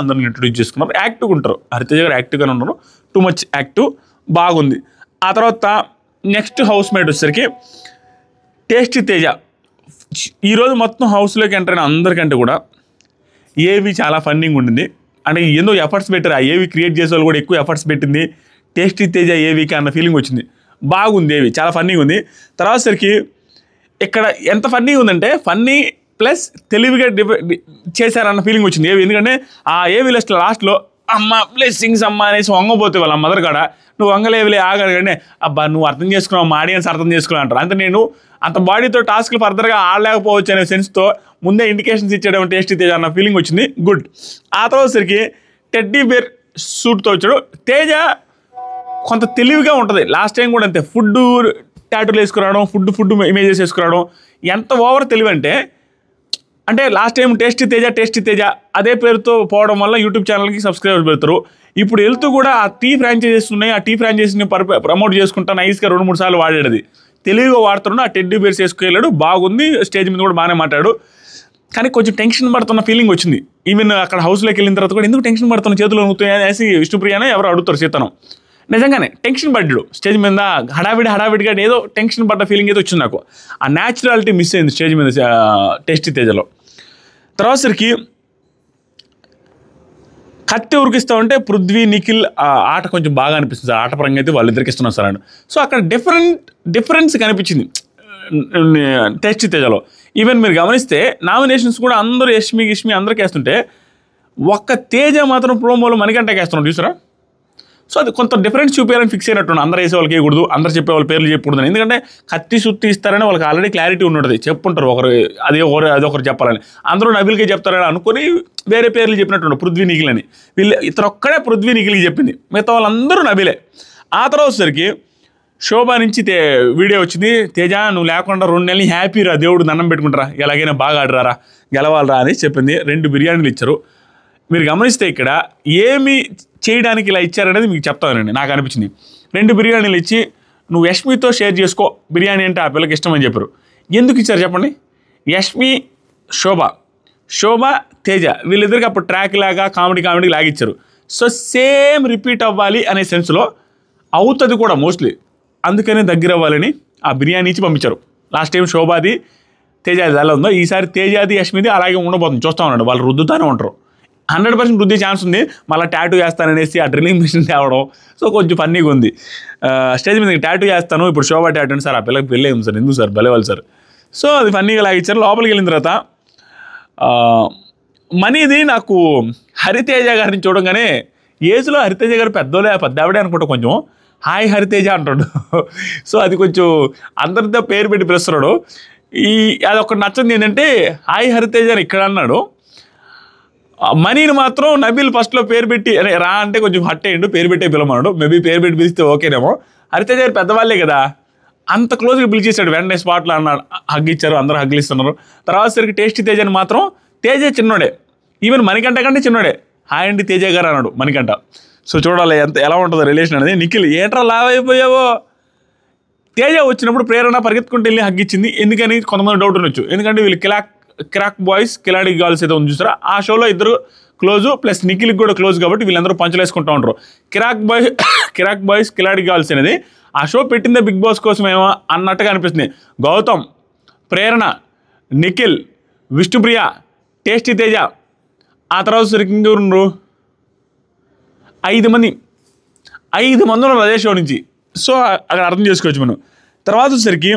అందరిని ఇంట్రొడ్యూస్ చేసుకున్నారు. యాక్టివ్గా ఉంటారు హరితేజ గారు, యాక్టివ్గానే ఉన్నారు, టూ మచ్ యాక్టివ్, బాగుంది. ఆ తర్వాత నెక్స్ట్ హౌస్ మేట్ వచ్చేసరికి టేస్టీ తేజ. ఈరోజు మొత్తం హౌస్లోకి ఎంటర్ అయిన అందరికంటే కూడా ఏవి చాలా ఫన్నింగ్ ఉండింది. అంటే ఎన్నో ఎఫర్ట్స్ పెట్టారు. ఆ ఏవి క్రియేట్ చేసే వాళ్ళు కూడా ఎక్కువ ఎఫర్ట్స్ పెట్టింది. టేస్టీ తేజ ఏవికి అన్న ఫీలింగ్ వచ్చింది. బాగుంది, ఏవి చాలా ఫన్నీగా ఉంది. తర్వాత సరికి ఇక్కడ ఎంత ఫన్నీగా ఉందంటే ఫన్నీ ప్లస్ తెలివిగా చేశారన్న ఫీలింగ్ వచ్చింది ఏవి. ఎందుకంటే ఆ ఏవి లాస్ట్లో అమ్మ బ్లెస్సింగ్స్ అమ్మ అనేసి వంగపోతే వాళ్ళ మదర్ కాడ నువ్వు వంగలేవిలే ఆగలగానే అబ్బా నువ్వు అర్థం చేసుకున్నావు, మా ఆడియన్స్ అర్థం చేసుకున్నావు అంటారు. అంటే నేను అంత బాడీతో టాస్క్లు ఫర్దర్గా ఆడలేకపోవచ్చు అనే సెన్స్తో ముందే ఇండికేషన్స్ ఇచ్చేయడం టేస్టీ తేజ అన్న ఫీలింగ్ వచ్చింది, గుడ్. ఆ తర్వాత సరికి టెడ్డీ బేర్ సూట్తో వచ్చాడు తేజ. కొంత తెలివిగా ఉంటుంది. లాస్ట్ టైం కూడా అంతే, ఫుడ్ టాటూలు వేసుకురావడం, ఫుడ్ ఇమేజెస్ వేసుకురావడం, ఎంత ఓవర్ తెలివి అంటే లాస్ట్ టైం టేస్టీ తేజ అదే పేరుతో పోవడం వల్ల యూట్యూబ్ ఛానల్కి సబ్స్క్రైబర్స్ పెడతారు. ఇప్పుడు వెళ్తూ కూడా ఆ టీ ఫ్రాంచైజీస్ ఉన్నాయి, ఆ టీ ఫ్రాంచైజీని ప్రమోట్ చేసుకుంటా నైస్గా 2-3 సార్లు వాడాడు. తెలివిగా వాడుతున్నాడు. ఆ టెడ్డీ బేర్స్ వేసుకెళ్ళాడు, బాగుంది. స్టేజ్ మీద కూడా బాగానే మాట్లాడు. కానీ కొంచెం టెన్షన్ పడుతున్న ఫీలింగ్ వచ్చింది. ఈవెన్ అక్కడ హౌస్లోకి వెళ్ళిన తర్వాత కూడా ఎందుకు టెన్షన్ పడుతున్న, చేతులు నూతాయనేసి విష్ణుప్రియనే ఎవరు అడుగుతారు సీతను. నిజంగానే టెన్షన్ పడ్డాడు స్టేజ్ మీద. హడావిడిగా ఏదో టెన్షన్ పడ్డ ఫీలింగ్ అయితే వచ్చింది నాకు. ఆ న్యాచురాలిటీ మిస్ అయింది స్టేజ్ మీద టేస్టీ తేజలో. తర్వాత సరికి కత్తి ఉరికిస్తామంటే పృథ్వీ, నిఖిల్ ఆట కొంచెం బాగా అనిపిస్తుంది సార్. ఆట పరంగా అయితే వాళ్ళిద్దరికి ఇస్తున్నారు సార్ అండ్. సో అక్కడ డిఫరెన్స్ కనిపించింది టేస్టీ తేజలో. ఈవెన్ మీరు గమనిస్తే నామినేషన్స్ కూడా అందరూ యష్మి అందరికీ వేస్తుంటే ఒక్క తేజ మాత్రం ప్రోమోలో మణికంఠకి వేస్తున్నాడు చూసారా. సో అది కొంత డిఫరెన్స్ చూపించాలని ఫిక్స్ అయినట్టు. అందరూ వేసే వాళ్ళకి వేయకూడదు, అందరూ చెప్పే వాళ్ళ పేర్లు చెప్పకూడదు. ఎందుకంటే కత్తి సుత్తి ఇస్తారని వాళ్ళకి ఆల్రెడీ క్లారిటీ ఉంటుంది, చెప్పుంటారు ఒకరు అదొకరు చెప్పాలని. అందరూ నబిల్కే చెప్తారని అనుకుని వేరే పేర్లు చెప్పినట్టు పృథ్వీ, నిఖిల్ అని. ఇతను ఒక్కడే పృథ్వీ, నిఖిల్కి చెప్పింది, మిగతా వాళ్ళందరూ నబిలే. ఆ తర్వాత వచ్చేసరికి శోభా నుంచి వీడియో వచ్చింది, తేజ నువ్వు లేకుండా 2 నెలలు హ్యాపీ రా, దేవుడు దండం పెట్టుకుంటారా, ఎలాగైనా బాగా ఆడరారా, గెలవాలరా అని చెప్పింది. 2 బిర్యానీలు ఇచ్చారు. మీరు గమనిస్తే ఇక్కడ ఏమి చేయడానికి ఇలా ఇచ్చారనేది మీకు చెప్తానండి. నాకు అనిపించింది 2 బిర్యానీలు ఇచ్చి నువ్వు యష్మితో షేర్ చేసుకో బిర్యానీ అంటే ఆ పిల్లకి ఇష్టమని చెప్పారు. ఎందుకు ఇచ్చారు చెప్పండి. యష్మి, శోభ, తేజ వీళ్ళిద్దరికి అప్పుడు ట్రాక్ లాగా కామెడీ లాగిచ్చారు. సో సేమ్ రిపీట్ అవ్వాలి అనే సెన్స్లో అవుతుంది కూడా మోస్ట్లీ. అందుకనే దగ్గర అవ్వాలని ఆ బిర్యానీ ఇచ్చి పంపించారు. లాస్ట్ టైం శోభాది, తేజాది ఎలా ఉందో ఈసారి తేజాది, యష్మిది అలాగే ఉండబోతుంది. చూస్తూ ఉన్నాడు, వాళ్ళు రుద్దుతానే ఉంటారు. 100% రుద్దే ఛాన్స్ ఉంది. మళ్ళీ టాటూ వేస్తాననేసి ఆ డ్రిల్లింగ్ మిషన్ తేవడం. సో కొంచెం ఫన్నీగా ఉంది. స్టేజ్ మీద టాటూ వేస్తాను, ఇప్పుడు శోభా టాటూ అని సార్, ఆ పిల్లకి పెళ్ళి ఉంది సార్, ఎందుకు సార్ బలేవాలి సార్. సో అది ఫన్నీగా లాగిచ్చారు. లోపలికి వెళ్ళిన తర్వాత మనీది నాకు హరితేజ గారిని చూడంగానే, ఏజ్లో హరితేజ గారు పెద్దావిడే అనుకుంటా, కొంచెం హాయ్ హరితేజ అంటాడు. సో అది కొంచెం అందరితో పేరు పెట్టి పిలుస్తున్నాడు. అది ఒకటి నచ్చింది ఏంటంటే హాయ్ హరితేజ అని ఇక్కడ అన్నాడు. మనీని మాత్రం నబిల్ ఫస్ట్లో పేరు పెట్టి రా అంటే కొంచెం హట్ అయ్యిండు, పేరు పెట్టే పిలవన్నాడు. మేబీ పేరు పెట్టి పిలిస్తే ఓకేనేమో. హరితేజ గారు పెద్దవాళ్ళే కదా, అంత క్లోజ్గా పిలిచేసాడు. వెంటనే స్పాట్లో అన్నాడు, హగ్ ఇచ్చారు, అందరూ హగ్లు ఇస్తున్నారు. తర్వాత సరికి టేస్టీ తేజని మాత్రం, తేజ చిన్నోడే, ఈవెన్ మణికంఠ కంటే చిన్నోడే, హాయ్ అండి తేజ గారు అన్నాడు మణికంఠ. సో చూడాలి ఎలా ఉంటుందో రిలేషన్ అనేది. నిఖిల్ ఏంట్రా లావ్ అయిపోయావో. తేజ వచ్చినప్పుడు ప్రేరణ పరిగెత్తుకుంటూ వెళ్ళి హగ్ ఇచ్చింది. ఎందుకని కొంతమంది డౌట్ ఉండొచ్చు, ఎందుకంటే వీళ్ళు కిరాక్ బాయ్స్, కిలాడి గర్ల్స్ అయితే ఉంది చూసారా, ఆ షోలో ఇద్దరు క్లోజు, ప్లస్ నిఖిల్కి కూడా క్లోజ్ కాబట్టి వీళ్ళందరూ పంచులు వేసుకుంటూ ఉంటారు. కిరాక్ బాయ్స్, కిలాడి గర్ల్స్ అనేది ఆ షో పెట్టిందే బిగ్ బాస్ కోసమేమో అన్నట్టుగా అనిపిస్తుంది. గౌతమ్, ప్రేరణ, నిఖిల్, విష్ణుప్రియ, టేస్టీ తేజ, ఆ తర్వాత సరికి ఇంకెవరు 5 మంది ఉన్నారు అదే షో నుంచి. సో అక్కడ అర్థం చేసుకోవచ్చు మనం. తర్వాత వచ్చేసరికి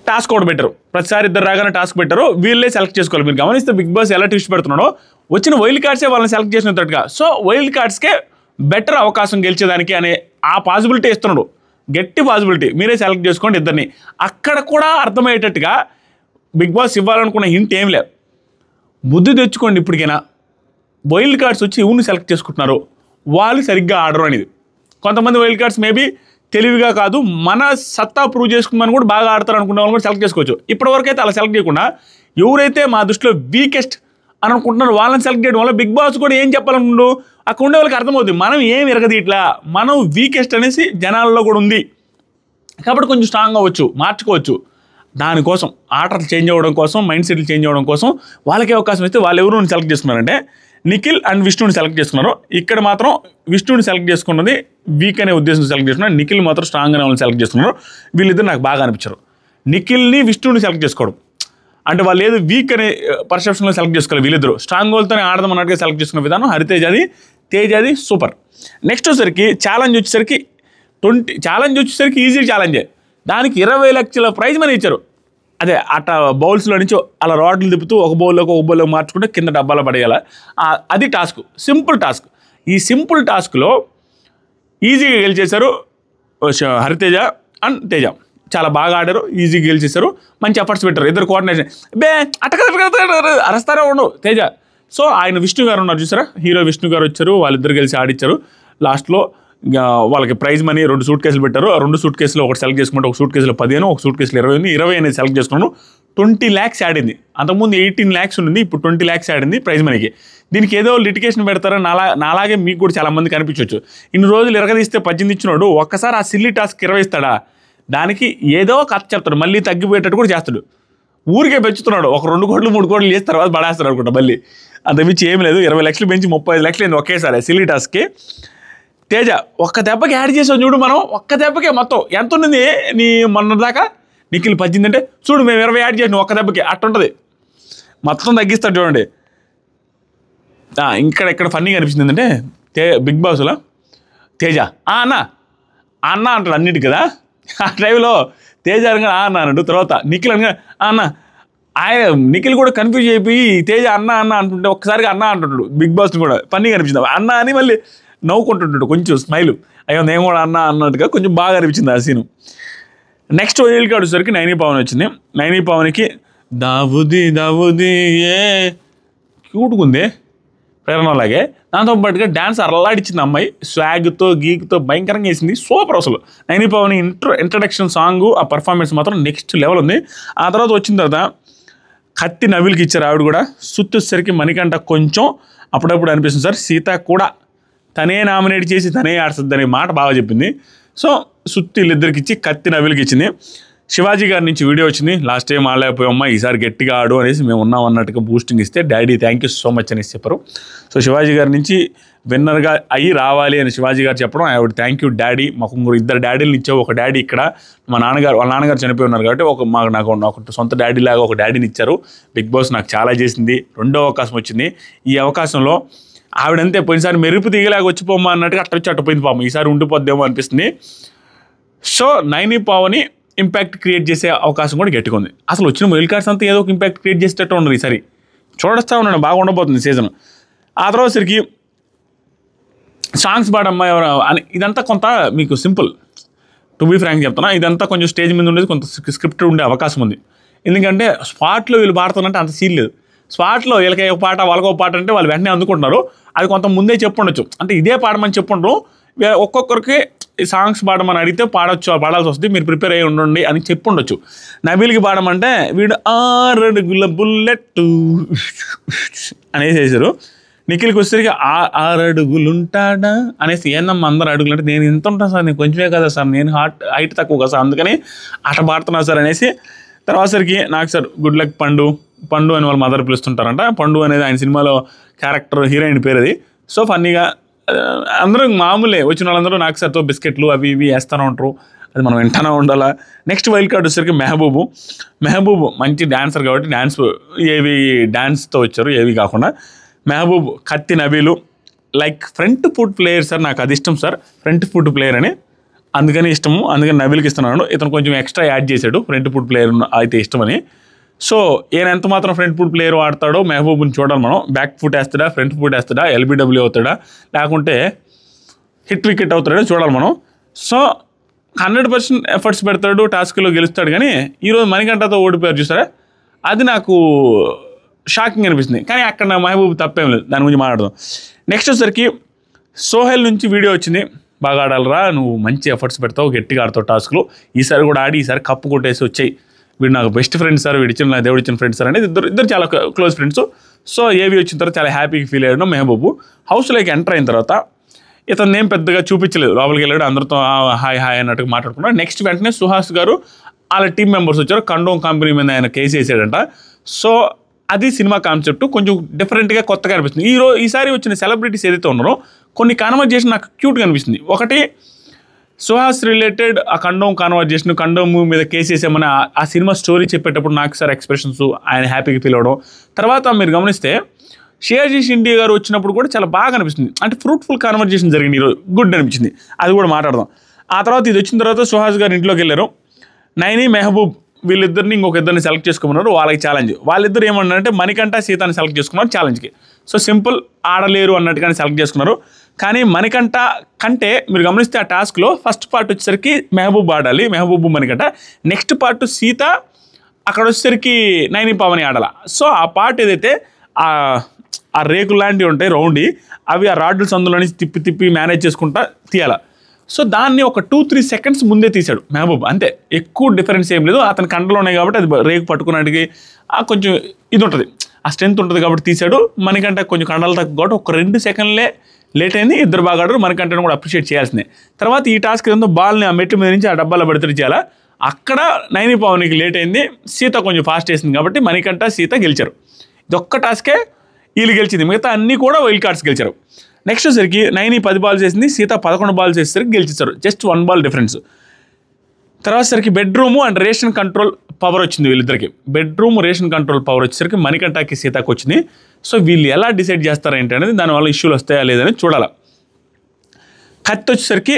టాస్క్ ఒకటి పెట్టారు, ప్రతిసారి ఇద్దరు రాగానే టాస్క్ పెట్టారు, వీళ్ళే సెలెక్ట్ చేసుకోవాలి. మీరు గమనిస్తే బిగ్ బాస్ ఎలా ట్విస్ట్ పెడుతున్నాడో, వచ్చిన వైల్డ్ కార్డ్సే వాళ్ళని సెలెక్ట్ చేసినట్టుగా. సో వైల్డ్ కార్డ్స్కే బెటర్ అవకాశం గెలిచేదానికి అనే ఆ పాసిబిలిటీ ఇస్తున్నాడు, గట్టి పాసిబిలిటీ. మీరే సెలెక్ట్ చేసుకోండి ఇద్దరిని. అక్కడ కూడా అర్థమయ్యేటట్టుగా బిగ్ బాస్ ఇవ్వాలనుకున్న హింట్ ఏం లేదు. బుద్ధి తెచ్చుకోండి ఇప్పటికైనా. వైల్డ్ కార్డ్స్ వచ్చి ఎవరిని సెలెక్ట్ చేసుకుంటున్నారు, వాళ్ళు సరిగ్గా ఆడరు అనేది. కొంతమంది వైల్డ్ కార్డ్స్ మేబీ తెలివిగా కాదు, మన సత్తా ప్రూవ్ చేసుకుందని కూడా బాగా ఆడతారు అనుకునే వాళ్ళు కూడా సెలెక్ట్ చేసుకోవచ్చు. ఇప్పటివరకు అయితే అలా సెలెక్ట్ చేయకుండా ఎవరైతే మా దృష్టిలో వీకెస్ట్ అని అనుకుంటున్నారో వాళ్ళని సెలెక్ట్ చేయడం వల్ల బిగ్ బాస్ కూడా ఏం చెప్పాలనుకుంటూ అక్కడ ఉండే వాళ్ళకి అర్థమవుతుంది, మనం ఏం ఎరగదు ఇట్లా, మనం వీకెస్ట్ అనేసి జనాల్లో కూడా ఉంది కాబట్టి కొంచెం స్ట్రాంగ్ అవ్వచ్చు, మార్చుకోవచ్చు. దానికోసం ఆటలు చేంజ్ అవ్వడం కోసం, మైండ్ సెట్లు చేంజ్ అవ్వడం కోసం వాళ్ళకే అవకాశం ఇస్తే వాళ్ళు ఎవరు సెలెక్ట్ చేసుకున్నారంటే నిఖిల్ అండ్ విష్ణుని సెలెక్ట్ చేసుకున్నారు. ఇక్కడ మాత్రం విష్ణుని సెలెక్ట్ చేసుకున్నది వీక్ అనే ఉద్దేశం సెలెక్ట్ చేసుకున్నారు. నిఖిల్ మాత్రం స్ట్రాంగ్ అనే వాళ్ళని సెలెక్ట్ చేసుకున్నారు. వీళ్ళిద్దరు నాకు బాగా అనిపించారు. నిఖిల్ని, విష్ణుని సెలెక్ట్ చేసుకోవడం అంటే వాళ్ళు ఏదో వీక్ అనే పర్సెప్షన్లో సెలెక్ట్ చేసుకోవాలి. వీళ్ళిద్దరు స్ట్రాంగ్ వాళ్ళతోనే ఆడదాం అన్నట్టుగా సెలెక్ట్ చేసుకున్న విధానం తేజాది సూపర్. నెక్స్ట్ వచ్చేసరికి ఛాలెంజ్ వచ్చేసరికి ఈజీ ఛాలెంజే. దానికి 20 లక్షల ప్రైజ్ మనీ ఇచ్చారు. అదే అట్ట బౌల్స్లో నుంచి అలా రాడ్లు తిప్పుతూ ఒక బౌల్లోకి మార్చుకుంటే కింద డబ్బాలో పడేయాలి. అది టాస్క్, సింపుల్ టాస్క్. ఈ సింపుల్ టాస్క్లో ఈజీగా గెలిచేశారు హరితేజ అండ్ తేజ. చాలా బాగా ఆడారు, ఈజీగా గెలిచేశారు, మంచి ఎఫర్ట్స్ పెట్టారు. ఇద్దరు కోఆర్డినేషన్ అరస్తారే ఉండవు తేజ. సో ఆయన విష్ణు గారు ఉన్నారు చూసారా, హీరో విష్ణు గారు వచ్చారు, వాళ్ళిద్దరు కలిసి ఆడిచ్చారు. లాస్ట్లో వాళ్ళకి ప్రైజ్ మనీ 2 సూట్ కేసులు పెట్టారు. ఆ 2 సూట్ కేసులో ఒకటి సెలెక్ట్ చేసుకుంటే ఒక సూట్ కేసులో 15, ఒక సూట్ కేసులో 20 అనేది సెలెక్ట్ చేసుకున్నాను. 20 lakhs యాడ్ అయింది. అంతకుముందు 18 lakhs ఉంది, ఇప్పుడు 20 lakhs యాడ్ అయింది ప్రైజ్ మనీకి. దీనికి ఏదో లిటికేషన్ పెడతారని నాలాగే మీకు కూడా చాలా మంది కనిపించవచ్చు. ఇన్ని రోజులు ఇరగదీస్తే 18 ఇచ్చినాడు, ఒక్కసారి ఆ సిల్లీ టాస్క్ 20 ఇస్తాడా? దానికి ఏదో కథ చెప్తాడు, మళ్ళీ తగ్గిపోయేటట్టు కూడా చేస్తాడు. ఊరికే పెంచుతున్నాడు. ఒక 2 కోట్లు 3 కోట్లు చేసి తర్వాత పడేస్తాడు అనుకుంటా. మళ్ళీ అంతమించి ఏం లేదు. 20 లక్షలు పెంచి 35 లక్షలు అయింది ఒకేసారి సిల్లీ టాస్క్కి. తేజ ఒక్క దెబ్బకి యాడ్ చేసాం చూడు మనం, ఒక్క దెబ్బకే మొత్తం ఎంత ఉన్నది నీ మొన్న దాకా నిఖిల్ 18 అంటే చూడు మేము 20 యాడ్ చేసాం ఒక్క దెబ్బకి, అట్టుంటుంది. మొత్తం తగ్గిస్తాడు చూడండి. ఇక్కడ ఫన్నీగా అనిపించింది ఏంటంటే బిగ్ బాస్లో తేజ అన్న అన్న అంటాడు అన్నిటి కదా. ఆ టైంలో తేజ అనగా అన్న అన్నాడు, తర్వాత నిఖిల్ అనగా అన్న. నిఖిల్ కూడా కన్ఫ్యూజ్ అయిపోయి తేజ అన్న అన్న అంటుంటే ఒక్కసారిగా అన్న అంటుంటాడు. బిగ్ బాస్ని కూడా ఫన్నీగా అనిపించింది. అన్న అని మళ్ళీ నవ్వుకుంటుంటాడు, కొంచెం స్మైల్. అయ్యో నేను కూడా అన్న అన్నట్టుగా కొంచెం బాగా అనిపించింది ఆ సీను. నెక్స్ట్ వైల్డ్ కార్డ్ వచ్చేసరికి నైనీ పవన్ వచ్చింది. నైనీ పవన్కి దావుది ఏ క్యూట్గా ఉంది ప్రేరణలాగే. దాంతోపాటుగా డ్యాన్స్ అల్లాడిచ్చింది అమ్మాయి, స్వాగ్తో గీక్తో భయంకరంగా వేసింది. సూపర్ అసలు. నైనీ పవన్ ఇంట్రడక్షన్ సాంగ్, ఆ పర్ఫార్మెన్స్ మాత్రం నెక్స్ట్ లెవెల్ ఉంది. ఆ తర్వాత వచ్చిన తర్వాత కత్తి నవిల్కి ఇచ్చారు. ఆవిడ కూడా సుత్తేసరికి మణికంఠ కొంచెం అప్పుడప్పుడు అనిపిస్తుంది సార్, సీత కూడా తనే నామినేట్ చేసి తనే ఆడుతుంది అనే మాట బాగా చెప్పింది. సో సుత్తి వీళ్ళిద్దరికి ఇచ్చి కత్తి నవిల్కి ఇచ్చింది. శివాజీ గారి నుంచి వీడియో వచ్చింది, లాస్ట్ టైం ఆడలేకపోయామ్మా ఈసారి గట్టిగా ఆడు అనేసి మేము ఉన్నాం అన్నట్టుగా బూస్టింగ్ ఇస్తే daddy thank you so much అనేసి చెప్పారు. సో శివాజీ గారి నుంచి విన్నర్గా అయ్యి రావాలి అని శివాజీ గారు చెప్పడం, ఆవిడ థ్యాంక్ యూ డాడీ, మాకు 2 డాడీలు ఇచ్చావు. ఒక డాడీ ఇక్కడ మా నాన్నగారు, వాళ్ళ నాన్నగారు చనిపోయి ఉన్నారు కాబట్టి నాకు సొంత డాడీ లాగా ఒక డాడీని ఇచ్చారు. బిగ్ బాస్ నాకు చాలా చేసింది, 2వ అవకాశం వచ్చింది. ఈ అవకాశంలో ఆవిడంతే పోయినసారి మెరుపు తీగలాగా వచ్చిపోమ్మా అన్నట్టుగా అట్టపోయింది పాపం, ఈసారి ఉండిపోద్దేమో అనిపిస్తుంది. So Naini Pavan impact create చేసే అవకాశం కూడా గట్టిగా ఉంది. అసలు వచ్చిన వైల్డ్ కార్డ్స్ అంతా ఏదో ఒక ఇంపాక్ట్ క్రియేట్ చేసేటట్టు ఉండరు ఈసారి. చూడొస్తా ఉన్నాను, బాగా ఉండబోతుంది సీజన్. ఆ తర్వాతసరికి సాంగ్స్ పాడమ్మా ఎవరు అని, ఇదంతా కొంత మీకు సింపుల్ టు బీ ఫ్రాంక్ చెప్తున్నా. ఇదంతా కొంచెం స్టేజ్ మీద ఉండేది, కొంత స్క్రిప్ట్ ఉండే అవకాశం ఉంది. ఎందుకంటే స్పాట్లో వీళ్ళు పాడుతారంటే అంత సీన్ లేదు. స్పాట్లో వీళ్ళకి ఒక పాట వాళ్ళకి ఒక పాట అంటే వాళ్ళు వెంటనే అందుకుంటున్నారు. అది కొంత ముందే చెప్పుండొచ్చు, అంటే ఇదే పాడమని చెప్పుండ్రు. ఒక్కొక్కరికి సాంగ్స్ పాడమని అడిగితే పాడాల్సి వస్తుంది, మీరు ప్రిపేర్ అయ్యి ఉండండి అని చెప్పుండొచ్చు. నబీల్కి పాడమంటే వీడు 6 అడుగుల బుల్లెట్ అనేసి వేసారు. నిఖిల్కి వచ్చేసరికి 6 అడుగులుంటాడా అనేసి, ఏందమ్మా అందరు అడుగులు అంటే నేను ఇంత ఉంటాను సార్, నేను కొంచెమే కదా సార్, నేను హైట్ తక్కువ కదా సార్, అందుకని అట పాడుతున్నా సార్ అనేసి. తర్వాతసరికి నాకు సార్ గుడ్ లక్ పండు అని వాళ్ళ మదర్ పిలుస్తుంటారంట. పండు అనేది ఆయన సినిమాలో క్యారెక్టర్, హీరోయిన్ పేరు అది. సో ఫన్నీగా అందరూ మామూలే, వచ్చిన వాళ్ళందరూ నాకు సార్తో బిస్కెట్లు అవి ఇవి వేస్తూనే ఉంటారు, అది మనం వింటూనే ఉండాలా. నెక్స్ట్ వైల్డ్ కార్డ్ వచ్చేసరికి మెహబూబ్ మంచి డాన్సర్ కాబట్టి డాన్స్తో వచ్చారు, ఏవి కాకుండా. మెహబూబ్ కత్తి Nabeel like front foot player sir, నాకు అది ఇష్టం సార్, ఫ్రంట్ ఫుట్ ప్లేయర్ అని, అందుకని ఇష్టము, అందుకని నబీల్కి ఇస్తున్నాను. ఇతను కొంచెం ఎక్స్ట్రా యాడ్ చేశాడు, ఫ్రంట్ ఫుట్ ప్లేయర్ అయితే ఇష్టమని. సో ఈయన ఎంత మాత్రం ఫ్రంట్ ఫుట్ ప్లేయర్ ఆడతాడో మెహబూబ్ని చూడాలి మనం. బ్యాక్ ఫుట్ వేస్తాడా, ఫ్రంట్ ఫుట్ వేస్తాడా, ఎల్బిడబ్ల్యూ అవుతాడా, లేకుంటే హిట్ వికెట్ అవుతాడో చూడాలి మనం. సో 100% ఎఫర్ట్స్ పెడతాడు, టాస్క్లో గెలుస్తాడు. కానీ ఈరోజు మణికంఠతో ఓడిపోయారు చూసారా, అది నాకు షాకింగ్ అనిపిస్తుంది. కానీ అక్కడ నా మెహబూబ్ తప్పేం లేదు, దాని గురించి మాట్లాడదాం. నెక్స్ట్ వచ్చేసరికి సోహెల్ నుంచి వీడియో వచ్చింది, బాగా ఆడాలరా నువ్వు, మంచి ఎఫర్ట్స్ పెడతావు, గట్టిగా ఆడతావు టాస్క్లో, ఈసారి కూడా ఆడి ఈసారి కప్పు కొట్టేసి వచ్చాయి, వీడు నాకు బెస్ట్ ఫ్రెండ్స్ సార్, వీడు ఇచ్చిన దేవుడు ఇచ్చిన ఫ్రెండ్స్ సార్ అనేది ఇద్దరు చాలా క్లోజ్ ఫ్రెండ్స్. సో ఏవి వచ్చిన తర్వాత చాలా హ్యాపీగా ఫీల్ అయ్యాడు మెహబూబ్. హౌస్లోకి ఎంటర్ అయిన తర్వాత ఇతను నేమ్ పెద్దగా చూపించలేదు, లోపలికి వెళ్ళాడు, అందరితో హాయ్ అన్నట్టుగా మాట్లాడుకున్నాడు. నెక్స్ట్ వెంటనే సుహాస్ గారు వాళ్ళ టీం మెంబర్స్ వచ్చారు, కండోమ్ కంపెనీ మీద ఆయన కేసు వేసాడంట. సో అది సినిమా కాన్సెప్ట్ కొంచెం డిఫరెంట్గా కొత్తగా అనిపిస్తుంది. ఈసారి వచ్చిన సెలబ్రిటీస్ ఏదైతే ఉన్నారో కొన్ని కాన్వర్జేషన్ నాకు క్యూట్గా అనిపిస్తుంది. ఒకటి సుహాస్ రిలేటెడ్ ఆ కండోమ్ మీద కేసు వేసామని ఆ సినిమా స్టోరీ చెప్పేటప్పుడు నాకు సార్ ఎక్స్ప్రెషన్స్, ఆయన హ్యాపీగా ఫీల్ అవ్వడం. తర్వాత మీరు గమనిస్తే షియాజీ షిండే గారు వచ్చినప్పుడు కూడా చాలా బాగా అనిపిస్తుంది, అంటే ఫ్రూట్ఫుల్ కాన్వర్జేషన్ జరిగింది ఈరోజు, గుడ్ అనిపించింది, అది కూడా మాట్లాడదాం. ఆ తర్వాత ఇది వచ్చిన తర్వాత సుహాస్ గారు ఇంట్లోకి వెళ్ళారు, నైనీ మెహబూబ్ వీళ్ళిద్దరిని ఇంకొక ఇద్దరిని సెలెక్ట్ చేసుకున్నారు, వాళ్ళకి ఛాలెంజ్. వాళ్ళిద్దరు ఏమన్నారంటే మణికంఠ సీతాన్ని సెలెక్ట్ చేసుకున్నారు ఛాలెంజ్కి. సో సింపుల్ ఆడలేరు అన్నట్టుగానే సెలెక్ట్ చేసుకున్నారు. కానీ మణికంఠ కంటే మీరు గమనిస్తే ఆ టాస్క్లో ఫస్ట్ పార్ట్ వచ్చేసరికి మెహబూబ్ ఆడాలి, మెహబూబ్ మణికంఠ. నెక్స్ట్ పార్ట్ సీత, అక్కడ వచ్చేసరికి నైనీ పవన్ ఆడాల. సో ఆ పార్ట్ ఏదైతే ఆ రేకులు లాంటివి ఉంటాయి రౌండ్, అవి ఆ రాడ్ల సందులో నుంచి తిప్పి మేనేజ్ చేసుకుంటా తీయాలి. సో దాన్ని ఒక 2-3 సెకండ్స్ ముందే తీశాడు మెహబూబ్, అంతే. ఎక్కువ డిఫరెన్స్ ఏం లేదు, అతని కండలో ఉన్నాయి కాబట్టి అది రేకు పట్టుకున్నట్టుకి కొంచెం ఇది ఉంటుంది, ఆ స్ట్రెంత్ ఉంటుంది కాబట్టి తీశాడు. మణికంఠ కొంచెం కండలు తక్కువ కాబట్టి ఒక 2 సెకండ్లే లేట్ అయింది. ఇద్దరు బాగా ఆడారు, మణికంఠను కూడా అప్రిషియేట్ చేయాల్సిందే. తర్వాత ఈ టాస్క్ ఏందో బాల్ని ఆ మెట్టు మీద నుంచి ఆ డబ్బాలో పడితే చేయాలా, అక్కడ నైని పవన్కి లేట్ అయింది, సీత కొంచెం ఫాస్ట్ వేసింది కాబట్టి మణికంఠ సీత గెలిచారు. ఇదొక్క టాస్కే వీళ్ళు గెలిచింది, మిగతా అన్నీ కూడా వైల్డ్ కార్డ్స్ గెలిచారు. నెక్స్ట్ వచ్చేసరికి నైని 10 బాల్స్ వేసింది, సీత 11 బాల్స్ వేసేసరికి గెలిచేశారు, జస్ట్ 1 బాల్ డిఫరెన్స్. తర్వాత సరికి bedroom and ration control power వచ్చింది వీళ్ళిద్దరికి. బెడ్రూమ్ రేషన్ కంట్రోల్ పవర్ వచ్చేసరికి మణికంఠకి సీతకు వచ్చింది. సో వీళ్ళు ఎలా డిసైడ్ చేస్తారు ఏంటి అనేది, దానివల్ల ఇష్యూలు వస్తాయా లేదని చూడాలి. కత్తి వచ్చేసరికి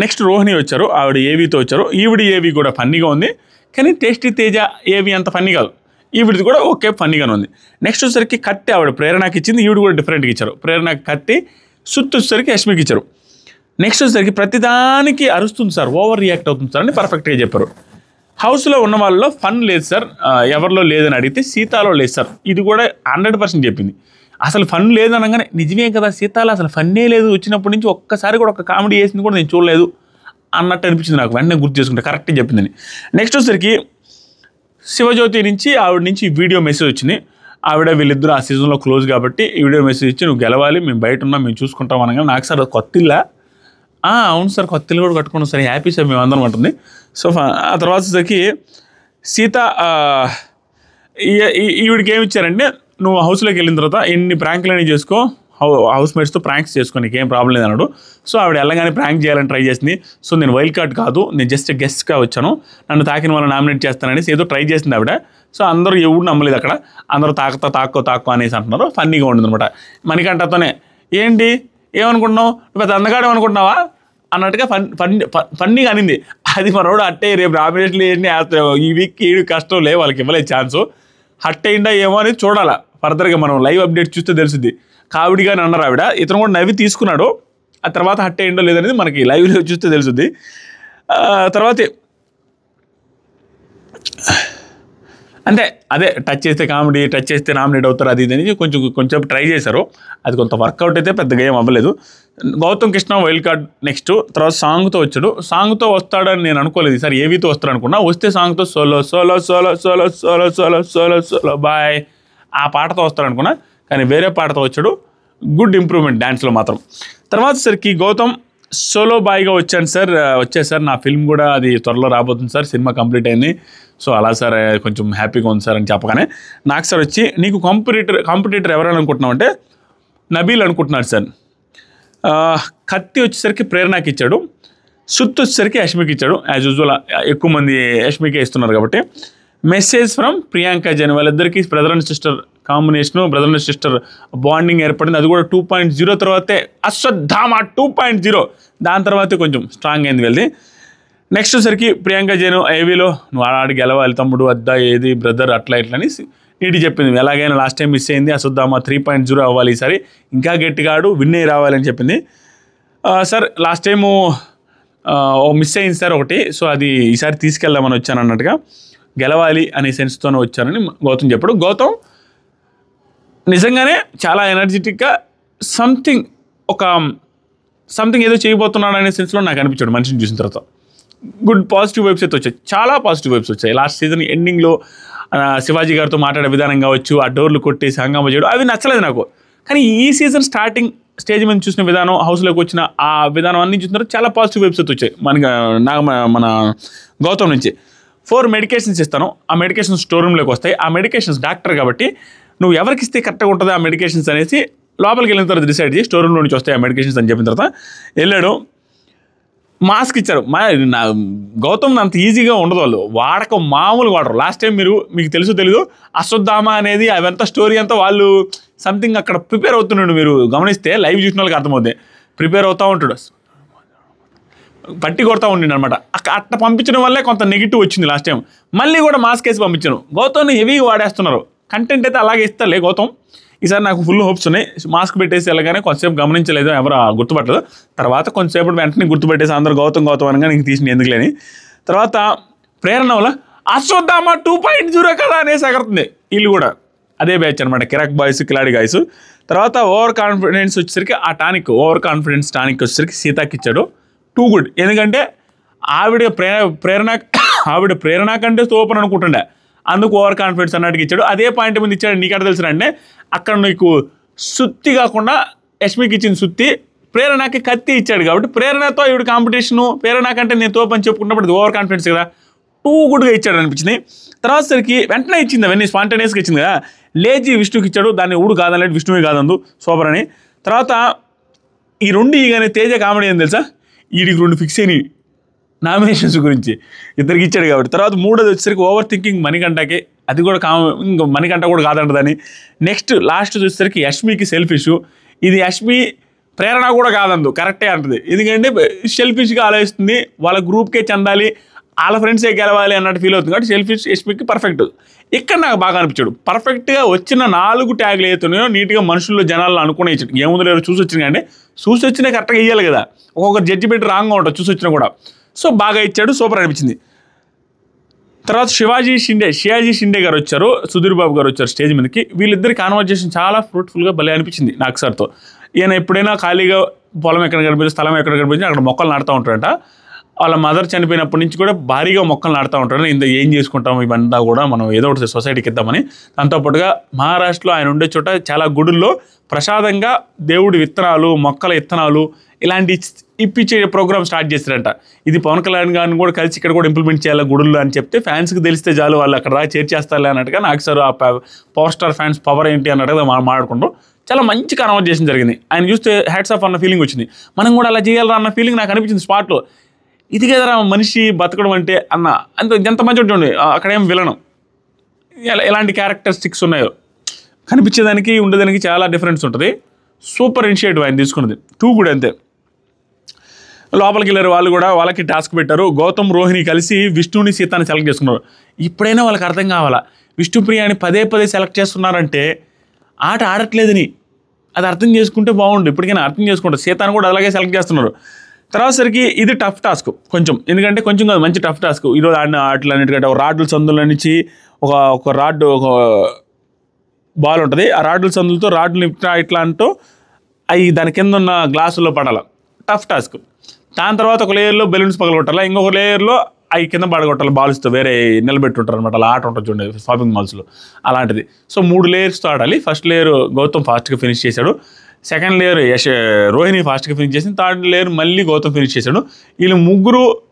నెక్స్ట్ రోహిణి వచ్చారు, ఆవిడ ఏవీతో వచ్చారు. ఈవిడ ఏవి కూడా ఫన్నీగా ఉంది, కానీ టేస్టీ తేజ ఏవి అంత ఫన్నీ కాదు, ఈవిడిది కూడా ఓకే ఫన్నీగానే ఉంది. నెక్స్ట్ వచ్చేసరికి కత్తి ఆవిడ ప్రేరణకి ఇచ్చింది, ఈవిడ కూడా డిఫరెంట్గా ఇచ్చారు. ప్రేరణకి కత్తి, సుత్తు వచ్చేసరికి యష్మికి ఇచ్చారు. నెక్స్ట్ వచ్చేసరికి ప్రతిదానికి అరుస్తుంది సార్, ఓవర్ రియాక్ట్ అవుతుంది సార్ అని పర్ఫెక్ట్గా చెప్పారు. హౌస్లో ఉన్న వాళ్ళలో ఫన్ లేదు సార్, ఎవరిలో లేదని అడిగితే సీతాలో లేదు సార్, ఇది కూడా 100% చెప్పింది. అసలు ఫన్ లేదు అనగానే నిజమే కదా, సీతాలో అసలు ఫన్నే లేదు, వచ్చినప్పటి నుంచి ఒక్కసారి కూడా ఒక కామెడీ చేసింది కూడా నేను చూడలేదు అన్నట్టు అనిపించింది నాకు, వెంటనే గుర్తు చేసుకుంటే కరెక్ట్గా చెప్పిందని. నెక్స్ట్ వచ్చేసరికి శివజ్యోతి నుంచి ఆవిడ నుంచి వీడియో మెసేజ్ వచ్చింది. ఆవిడ వీళ్ళిద్దరూ ఆ సీజన్లో క్లోజ్ కాబట్టి ఈ వీడియో మెసేజ్ ఇచ్చి నువ్వు గెలవాలి, మేము బయట ఉన్నాం, మేము చూసుకుంటాం అనగా, నాకు సార్ కొత్తిల్లా, అవును సార్ కొత్తిల్లు కూడా కట్టుకున్నాం సార్, హ్యాపీ సార్ మేము అందరం ఉంటుంది. సో ఆ తర్వాత వచ్చేసరికి సీత ఈవిడికి ఏమి ఇచ్చారంటే, నువ్వు హౌస్లోకి వెళ్ళిన తర్వాత ఎన్ని ప్రాంకులని చేసుకో, హౌస్ మేట్స్తో ప్రాంక్స్ చేసుకో, నీకేం ప్రాబ్లం లేదు అన్నాడు. సో ఆవిడ వెళ్ళగానే ప్రాంక్ చేయాలని ట్రై చేసింది. సో నేను వైల్డ్ కార్డ్ కాదు, నేను జస్ట్ గెస్ట్గా వచ్చాను, నన్ను తాకిన వాళ్ళని నామినేట్ చేస్తాననేసి ఏదో ట్రై చేసింది ఆవిడ. సో అందరూ ఎవరు నమ్మలేదు అక్కడ, అందరూ తాక్కో అనేసి అంటున్నారు. ఫన్నీగా ఉంటుంది అనమాట. మణికంఠతోనే ఏంటి ఏమనుకుంటున్నావు, పెద్ద అందగాడు అనుకుంటున్నావా అన్నట్టుగా ఫన్నీగా అనింది. అది మనోడు అట్టే రేపు నామినేషన్లు ఏంటి ఈ వీక్ ఈడు కష్టం లే, వాళ్ళకి ఇవ్వలేదు ఛాన్సు, హట్ అయిందా ఏమో అనేది చూడాలా ఫర్దర్గా, మనం లైవ్ అప్డేట్ చూస్తే తెలుస్తుంది. కావిడిగానే అన్నారు ఆవిడ, ఇతను కూడా నవ్వి తీసుకున్నాడు, ఆ తర్వాత హట్ అయిందో లేదనేది మనకి లైవ్లో చూస్తే తెలుస్తుంది. తర్వాత అంటే అదే టచ్ చేస్తే కామెడీ, టచ్ చేస్తే నామినేట్ అవుతారు, అది ఇది అని కొంచెం ట్రై చేశారు. అది కొంత వర్కౌట్ అయితే పెద్దగా ఏం అవ్వలేదు. Gautam Krishna wild card next. తర్వాత సాంగ్తో వచ్చాడు, సాంగ్తో వస్తాడని నేను అనుకోలేదు, ఈసారి ఏవీతో వస్తాడు అనుకున్నా. వస్తే సాంగ్తో solo solo solo solo solo solo solo solo boy ఆ పాటతో వస్తాడు అనుకున్నా, కానీ వేరే పాటతో వచ్చాడు. గుడ్ ఇంప్రూవ్మెంట్ డ్యాన్స్లో మాత్రం. తర్వాత సరికి గౌతమ్ సోలో బాయ్గా వచ్చాను సార్, వచ్చేసారు నా ఫిల్మ్ కూడా అది త్వరలో రాబోతుంది సార్, సినిమా కంప్లీట్ అయింది, సో అలా సార్ కొంచెం హ్యాపీగా ఉంది సార్ అని చెప్పగానే నాకు సార్ వచ్చి నీకు కాంపిటీటర్ ఎవరైనా అనుకుంటున్నావు అంటే నబీల్ అనుకుంటున్నాడు సార్. కత్తి వచ్చేసరికి ప్రేరణకి ఇచ్చాడు, సుత్తు వచ్చేసరికి యష్మికి ఇచ్చాడు. యాజ్ యూజువల్ ఎక్కువ మంది యష్మికే ఇస్తున్నారు కాబట్టి. మెసేజ్ ఫ్రమ్ ప్రియాంక జైన్, వాళ్ళిద్దరికీ brother and sister combination, brother and sister bonding ఏర్పడింది, అది కూడా 2.0 తర్వాతే, అశ్వత్థామ 2.0 దాని తర్వాతే కొంచెం స్ట్రాంగ్ అయింది వెళ్ళి. నెక్స్ట్ వచ్చేసరికి ప్రియాంక జైన్ ఏవీలో నువ్వు ఆడికి గెలవాలి తమ్ముడు, వద్దా ఏది బ్రదర్ అట్లా ఇట్లా అని నీటి చెప్పింది. ఎలాగైనా లాస్ట్ టైం మిస్ అయింది, అశ్వత్థామ 3.0 అవ్వాలి ఈసారి, ఇంకా గట్టిగా ఆడు, విన్ అయ్యి రావాలని చెప్పింది. సార్ లాస్ట్ టైము మిస్ అయింది సార్ ఒకటి, సో అది ఈసారి తీసుకెళ్దామని వచ్చాను అన్నట్టుగా, గెలవాలి అనే సెన్స్తోనే వచ్చానని గౌతమ్ చెప్పాడు. గౌతమ్ నిజంగానే చాలా ఎనర్జెటిక్గా సంథింగ్ ఏదో చేయబోతున్నాడు అనే సెన్స్లో నాకు అనిపించాడు మనిషిని చూసిన తర్వాత. గుడ్ పాజిటివ్ వైబ్స్ అయితే వచ్చాయి, చాలా పాజిటివ్ వైబ్స్ వచ్చాయి. లాస్ట్ సీజన్ ఎండింగ్లో శివాజీ గారితో మాట్లాడే విధానం కావచ్చు, ఆ డోర్లు కొట్టేసి హంగామా చేయడం, అవి నచ్చలేదు నాకు. కానీ ఈ సీజన్ స్టార్టింగ్ స్టేజ్ మీద చూసిన విధానం, హౌస్లోకి వచ్చిన ఆ విధానం అన్ని చూసిన చాలా పాజిటివ్ వైబ్స్ అయితే వచ్చాయి మన గౌతమ్ నుంచి. 4 మెడికేషన్స్ ఇస్తాను, ఆ మెడికేషన్స్ స్టోర్ రూమ్లోకి వస్తాయి. ఆ మెడికేషన్స్ డాక్టర్ కాబట్టి నువ్వు ఎవరికి ఇస్తే కరెక్ట్గా ఉంటుందో ఆ మెడికేషన్స్ అనేసి లోపలికి వెళ్ళిన తర్వాత డిసైడ్ చేసి స్టోర్ రూమ్లో నుంచి వస్తాయి ఆ మెడికేషన్స్ అని చెప్పిన తర్వాత వెళ్ళాడు. మాస్క్ ఇచ్చారు. గౌతమ్ అంత ఈజీగా ఉండదు, వాళ్ళు వాడకం మామూలుగా వాడరు. లాస్ట్ టైం మీకు తెలీదు అశ్వత్థామ అనేది అవంతా స్టోరీ అంతా వాళ్ళు సంథింగ్ అక్కడ ప్రిపేర్ అవుతున్నాడు. మీరు గమనిస్తే లైవ్ చూసిన వాళ్ళకి అర్థమవుతుంది, ప్రిపేర్ అవుతూ ఉంటాడు, పట్టి కొడతా ఉండి అనమాట. అట్లా పంపించడం వల్లే కొంత నెగిటివ్ వచ్చింది లాస్ట్ టైం. మళ్ళీ కూడా మాస్క్ వేసి పంపించాను. గౌతమ్ని హెవీగా వాడేస్తున్నారు, కంటెంట్ అయితే అలాగే ఇస్తారులే గౌతమ్. ఈసారి నాకు ఫుల్ హోప్స్ ఉన్నాయి. మాస్క్ పెట్టేసి వెళ్ళగానే కొంతసేపు గమనించలేదు, ఎవరు గుర్తుపట్టలేదు. తర్వాత కొంతసేపు వెంటనే గుర్తుపెట్టేసి అందరూ గౌతమ్ అనగా నీకు తీసిన ఎందుకులేని. తర్వాత ప్రేరణ వల్ల అశ్వత్థామ 2.0 కదా అనేసి ఎగరుతుంది. వీళ్ళు కూడా అదే బ్యాచ్ అనమాట, కిరాక్ బాయ్స్ కిలాడి గాయ్స్. తర్వాత ఓవర్ కాన్ఫిడెన్స్ వచ్చేసరికి ఆ ఓవర్ కాన్ఫిడెన్స్ టానిక్ వచ్చేసరికి సీతకి ఇచ్చాడు. Too good. ఎందుకంటే ఆవిడ ప్రేరణ కంటే సూపర్ అనుకుంటుండే, అందుకు ఓవర్ కాన్ఫిడెన్స్ అన్నట్టుగా ఇచ్చాడు. అదే పాయింట్ మీద ఇచ్చాడు. నీకు తెలుసు అంటే అక్కడ నీకు సుత్తి కాకుండా యష్మికి ఇచ్చిన సుత్తి, ప్రేరణకి కత్తి ఇచ్చాడు. కాబట్టి ప్రేరణతో ఈవిడ కాంపిటీషను, ప్రేరణ కంటే నేను తోపని చెప్పుకున్నప్పుడు ఇది ఓవర్ కాన్ఫిడెన్స్ కదా, టూ గుడ్గా ఇచ్చాడు అనిపించింది. తర్వాత సరికి వెంటనే ఇచ్చింది, అవన్నీ స్పాంటేనియస్గా ఇచ్చింది కదా. లేజీ విష్ణుకి ఇచ్చాడు, దాన్ని ఊడు కాదనలేదు, విష్ణువే కాదందు సూపర్ అని. తర్వాత ఈ రెండు ఇగానే తేజ కామెడీ అని తెలుసా, వీడికి 2 ఫిక్స్ అయినాయి నామినేషన్స్ గురించి, ఇద్దరికి ఇచ్చాడు కాబట్టి. తర్వాత మూడోది వచ్చేసరికి ఓవర్ థింకింగ్ మణికంఠకి, అది కూడా ఇంకా మణికంఠ కూడా కాదంటదని. నెక్స్ట్ లాస్ట్ వచ్చేసరికి యష్మికి సెల్ఫిష్, ఇది యష్మి ప్రేరణ కూడా కాదందు, కరెక్టే అంటుంది. ఎందుకంటే సెల్ఫిష్గా ఆలోచిస్తుంది, వాళ్ళ గ్రూప్కే చెందాలి, వాళ్ళ ఫ్రెండ్సే గెలవాలి అన్నట్టు ఫీల్ అవుతుంది. కాబట్టి సెల్ఫిష్ యష్మికి పర్ఫెక్ట్. ఇక్కడ నాకు బాగా అనిపించాడు. పర్ఫెక్ట్గా వచ్చిన 4 ట్యాగ్లు అవుతున్నాయో నీట్గా మనుషుల్లో జనాల్లో అనుకునే ఇచ్చాడు. ఏముందో లేదో చూసి వచ్చినా కానీ చూసి వచ్చినా కరెక్ట్గా ఇవ్వాలి కదా, ఒక్కొక్క జడ్జిమెంట్ రాంగ్గా ఉంటుంది చూసి వచ్చినా కూడా. సో బాగా ఇచ్చాడు, సూపర్ అనిపించింది. తర్వాత షియాజీ షిండే గారు వచ్చారు, సుధీర్ బాబు గారు వచ్చారు స్టేజ్ మీదకి. వీళ్ళిద్దరి కాన్వర్జేషన్ చాలా ఫ్రూట్ఫుల్గా భలే అనిపించింది నాకు సార్తో. ఈయన ఎప్పుడైనా ఖాళీగా పొలం ఎక్కడ కనిపిస్తే, స్థలం ఎక్కడ కనిపించి అక్కడ మొక్కలు నాటుతూ ఉంటారంట. వాళ్ళ మదర్ చనిపోయినప్పటి నుంచి కూడా భారీగా మొక్కలు నాటుతూ ఉంటారు. ఇంత ఏం చేసుకుంటాం ఇవంతా కూడా మనం ఏదో ఒకటి సొసైటీకి ఇద్దామని. దాంతోపాటుగా మహారాష్ట్రలో ఆయన ఉండే చోట చాలా గుడుల్లో ప్రసాదంగా దేవుడి విత్తనాలు, మొక్కల విత్తనాలు ఇలాంటి ఇప్పించే ప్రోగ్రామ్ స్టార్ట్ చేస్తారంట. ఇది పవన్ కళ్యాణ్ గారిని కూడా కలిసి ఇక్కడ కూడా ఇంప్లిమెంట్ చేయాలి గుడుల్లో అని చెప్తే, ఫ్యాన్స్కి తెలిస్తే చాలు వాళ్ళు అక్కడ దాకా చేర్చేస్తారు అన్నట్టుగా నాకు సార్ ఆ పవర్ స్టార్ ఫ్యాన్స్ పవర్ ఏంటి అన్నట్టుగా మాట్లాడుకుంటాం. చాలా మంచి కన్వర్జేషన్ జరిగింది. ఆయన చూస్తే హ్యాట్స్ ఆఫ్ అన్న ఫీలింగ్ వచ్చింది. మనం కూడా అలా చేయాలరా అన్న ఫీలింగ్ నాకు అనిపించింది స్పాట్లో. ఇది కదరా మనిషి బతకడం అంటే అన్న, ఎంత మంచి ఉంటుంది. అక్కడేం విలనం ఎలాంటి క్యారెక్టరిస్టిక్స్ ఉన్నాయో కనిపించేదానికి ఉండేదానికి చాలా డిఫరెన్స్ ఉంటుంది. సూపర్ ఇనిషియేటివ్ ఆయన తీసుకున్నది. టూ కూడా అంతే. లోపలికి వెళ్ళారు వాళ్ళు కూడా, వాళ్ళకి టాస్క్ పెట్టారు. గౌతమ్ రోహిణి కలిసి విష్ణుని సీతాన్ని సెలెక్ట్ చేసుకున్నారు. ఇప్పుడైనా వాళ్ళకి అర్థం కావాలా, విష్ణుప్రియాని పదే సెలెక్ట్ చేస్తున్నారంటే ఆట ఆడట్లేదని అది అర్థం చేసుకుంటే బాగుండు. ఇప్పటికైనా అర్థం చేసుకుంటారు. సీతాన్ని కూడా అలాగే సెలెక్ట్ చేస్తున్నారు. తర్వాత సరికి ఇది టఫ్ టాస్క్ కొంచెం, ఎందుకంటే కొంచెం కాదు మంచి టఫ్ టాస్క్. ఈరోజు ఆడిన ఆటలన్నిటికంటే ఒక రాడ్ల సందుల నుంచి ఒక రాడ్, ఒక బాల్ ఉంటుంది. ఆ రాడ్ల సందులతో రాడ్లు ఇట్లా అంటూ అవి దాని కింద ఉన్న గ్లాసుల్లో పడాలి. Tough task. దాని తర్వాత ఒక లేయర్లో బెలూన్స్ పగలగొట్టాలి, ఇంకొక లేయర్లో అవి కింద పడగొట్టాలి బాల్స్తో, వేరే నిలబెట్టుంటారు అనమాట. అలా ఆట ఉంటుంది చూడండి షాపింగ్ మాల్స్లో అలాంటిది. సో 3 లేయర్స్తో ఆడాలి. ఫస్ట్ లేయర్ గౌతమ్ ఫాస్ట్గా ఫినిష్ చేశాడు, సెకండ్ లేయర్ రోహిణి ఫాస్ట్గా ఫినిష్ చేసింది, థర్డ్ లేయర్ మళ్ళీ గౌతమ్ ఫినిష్ చేశాడు.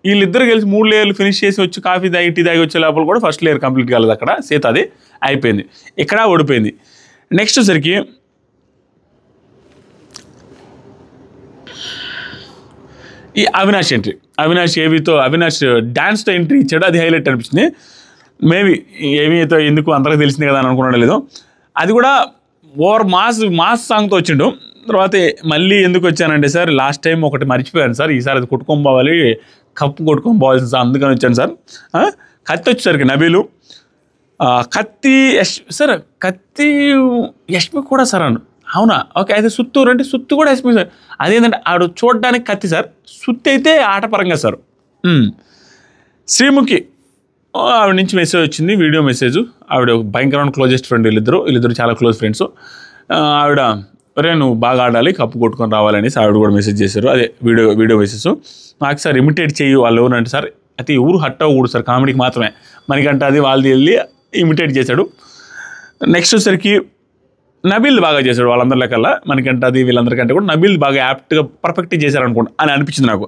వీళ్ళిద్దరు కలిసి 3 లేయర్లు ఫినిష్ చేసి వచ్చి కాఫీ తాగి టీ తాగి వచ్చే లోపల కూడా ఫస్ట్ లేయర్ కంప్లీట్ కాలేదు. అక్కడ సీతాది అయిపోయింది, ఇక్కడ ఓడిపోయింది. నెక్స్ట్ సరికి ఈ అవినాష్ ఎంట్రీ, అవినాష్ డ్యాన్స్తో ఎంట్రీ ఇచ్చాడు. అది హైలైట్ అనిపించింది. మేబీ ఏమీతో ఎందుకు అందరికీ తెలిసింది కదా అని అనుకున్నాడో లేదో, అది కూడా ఓవర్ మాస్ సాంగ్తో వచ్చిండు. తర్వాత మళ్ళీ ఎందుకు వచ్చానంటే సార్, లాస్ట్ టైం ఒకటి మర్చిపోయాను సార్, ఈసారి అది కొట్టుకొని పోవాలి, కప్పు కొట్టుకొని పోవాల్సింది సార్, అందుకని వచ్చాను సార్. కత్తి వచ్చేసరికి నబీలు, కత్తి యష్మి కూడా సార్ అను. అవునా, ఓకే. అయితే సుత్తూరు అంటే సుత్తు కూడా యష్మి సార్. అదేంటంటే ఆవిడ చూడడానికి కత్తి సార్, సుత్తి అయితే ఆటపరంగా సార్. శ్రీముఖి, ఆవిడ నుంచి మెసేజ్ వచ్చింది, వీడియో మెసేజ్. ఆవిడ భయంకరమైన క్లోజెస్ట్ ఫ్రెండ్, వీళ్ళిద్దరు చాలా క్లోజ్ ఫ్రెండ్స్. ఆవిడ ఒరే నువ్వు బాగా ఆడాలి, కప్పు కొట్టుకొని రావాలనేసి ఆవిడ కూడా మెసేజ్ చేశారు. అదే వీడియో మెసేజ్. నాకు సార్ ఇమిటేట్ చేయి వాళ్ళు ఎవరంటే సార్, అయితే ఎవరు హట్ అవ్వకూడదు సార్, కామెడీకి మాత్రమే. మనకంటే అది వాళ్ళది వెళ్ళి ఇమిటేట్ చేశాడు. నెక్స్ట్ వచ్చేసరికి నబీల్ బాగా చేశాడు వాళ్ళందరి లెక్కల్లా, మనకంటే అది వీళ్ళందరికంటే కూడా నబీల్ బాగా యాప్ట్గా పర్ఫెక్ట్గా చేశారు అనుకోండి అని అనిపించింది నాకు.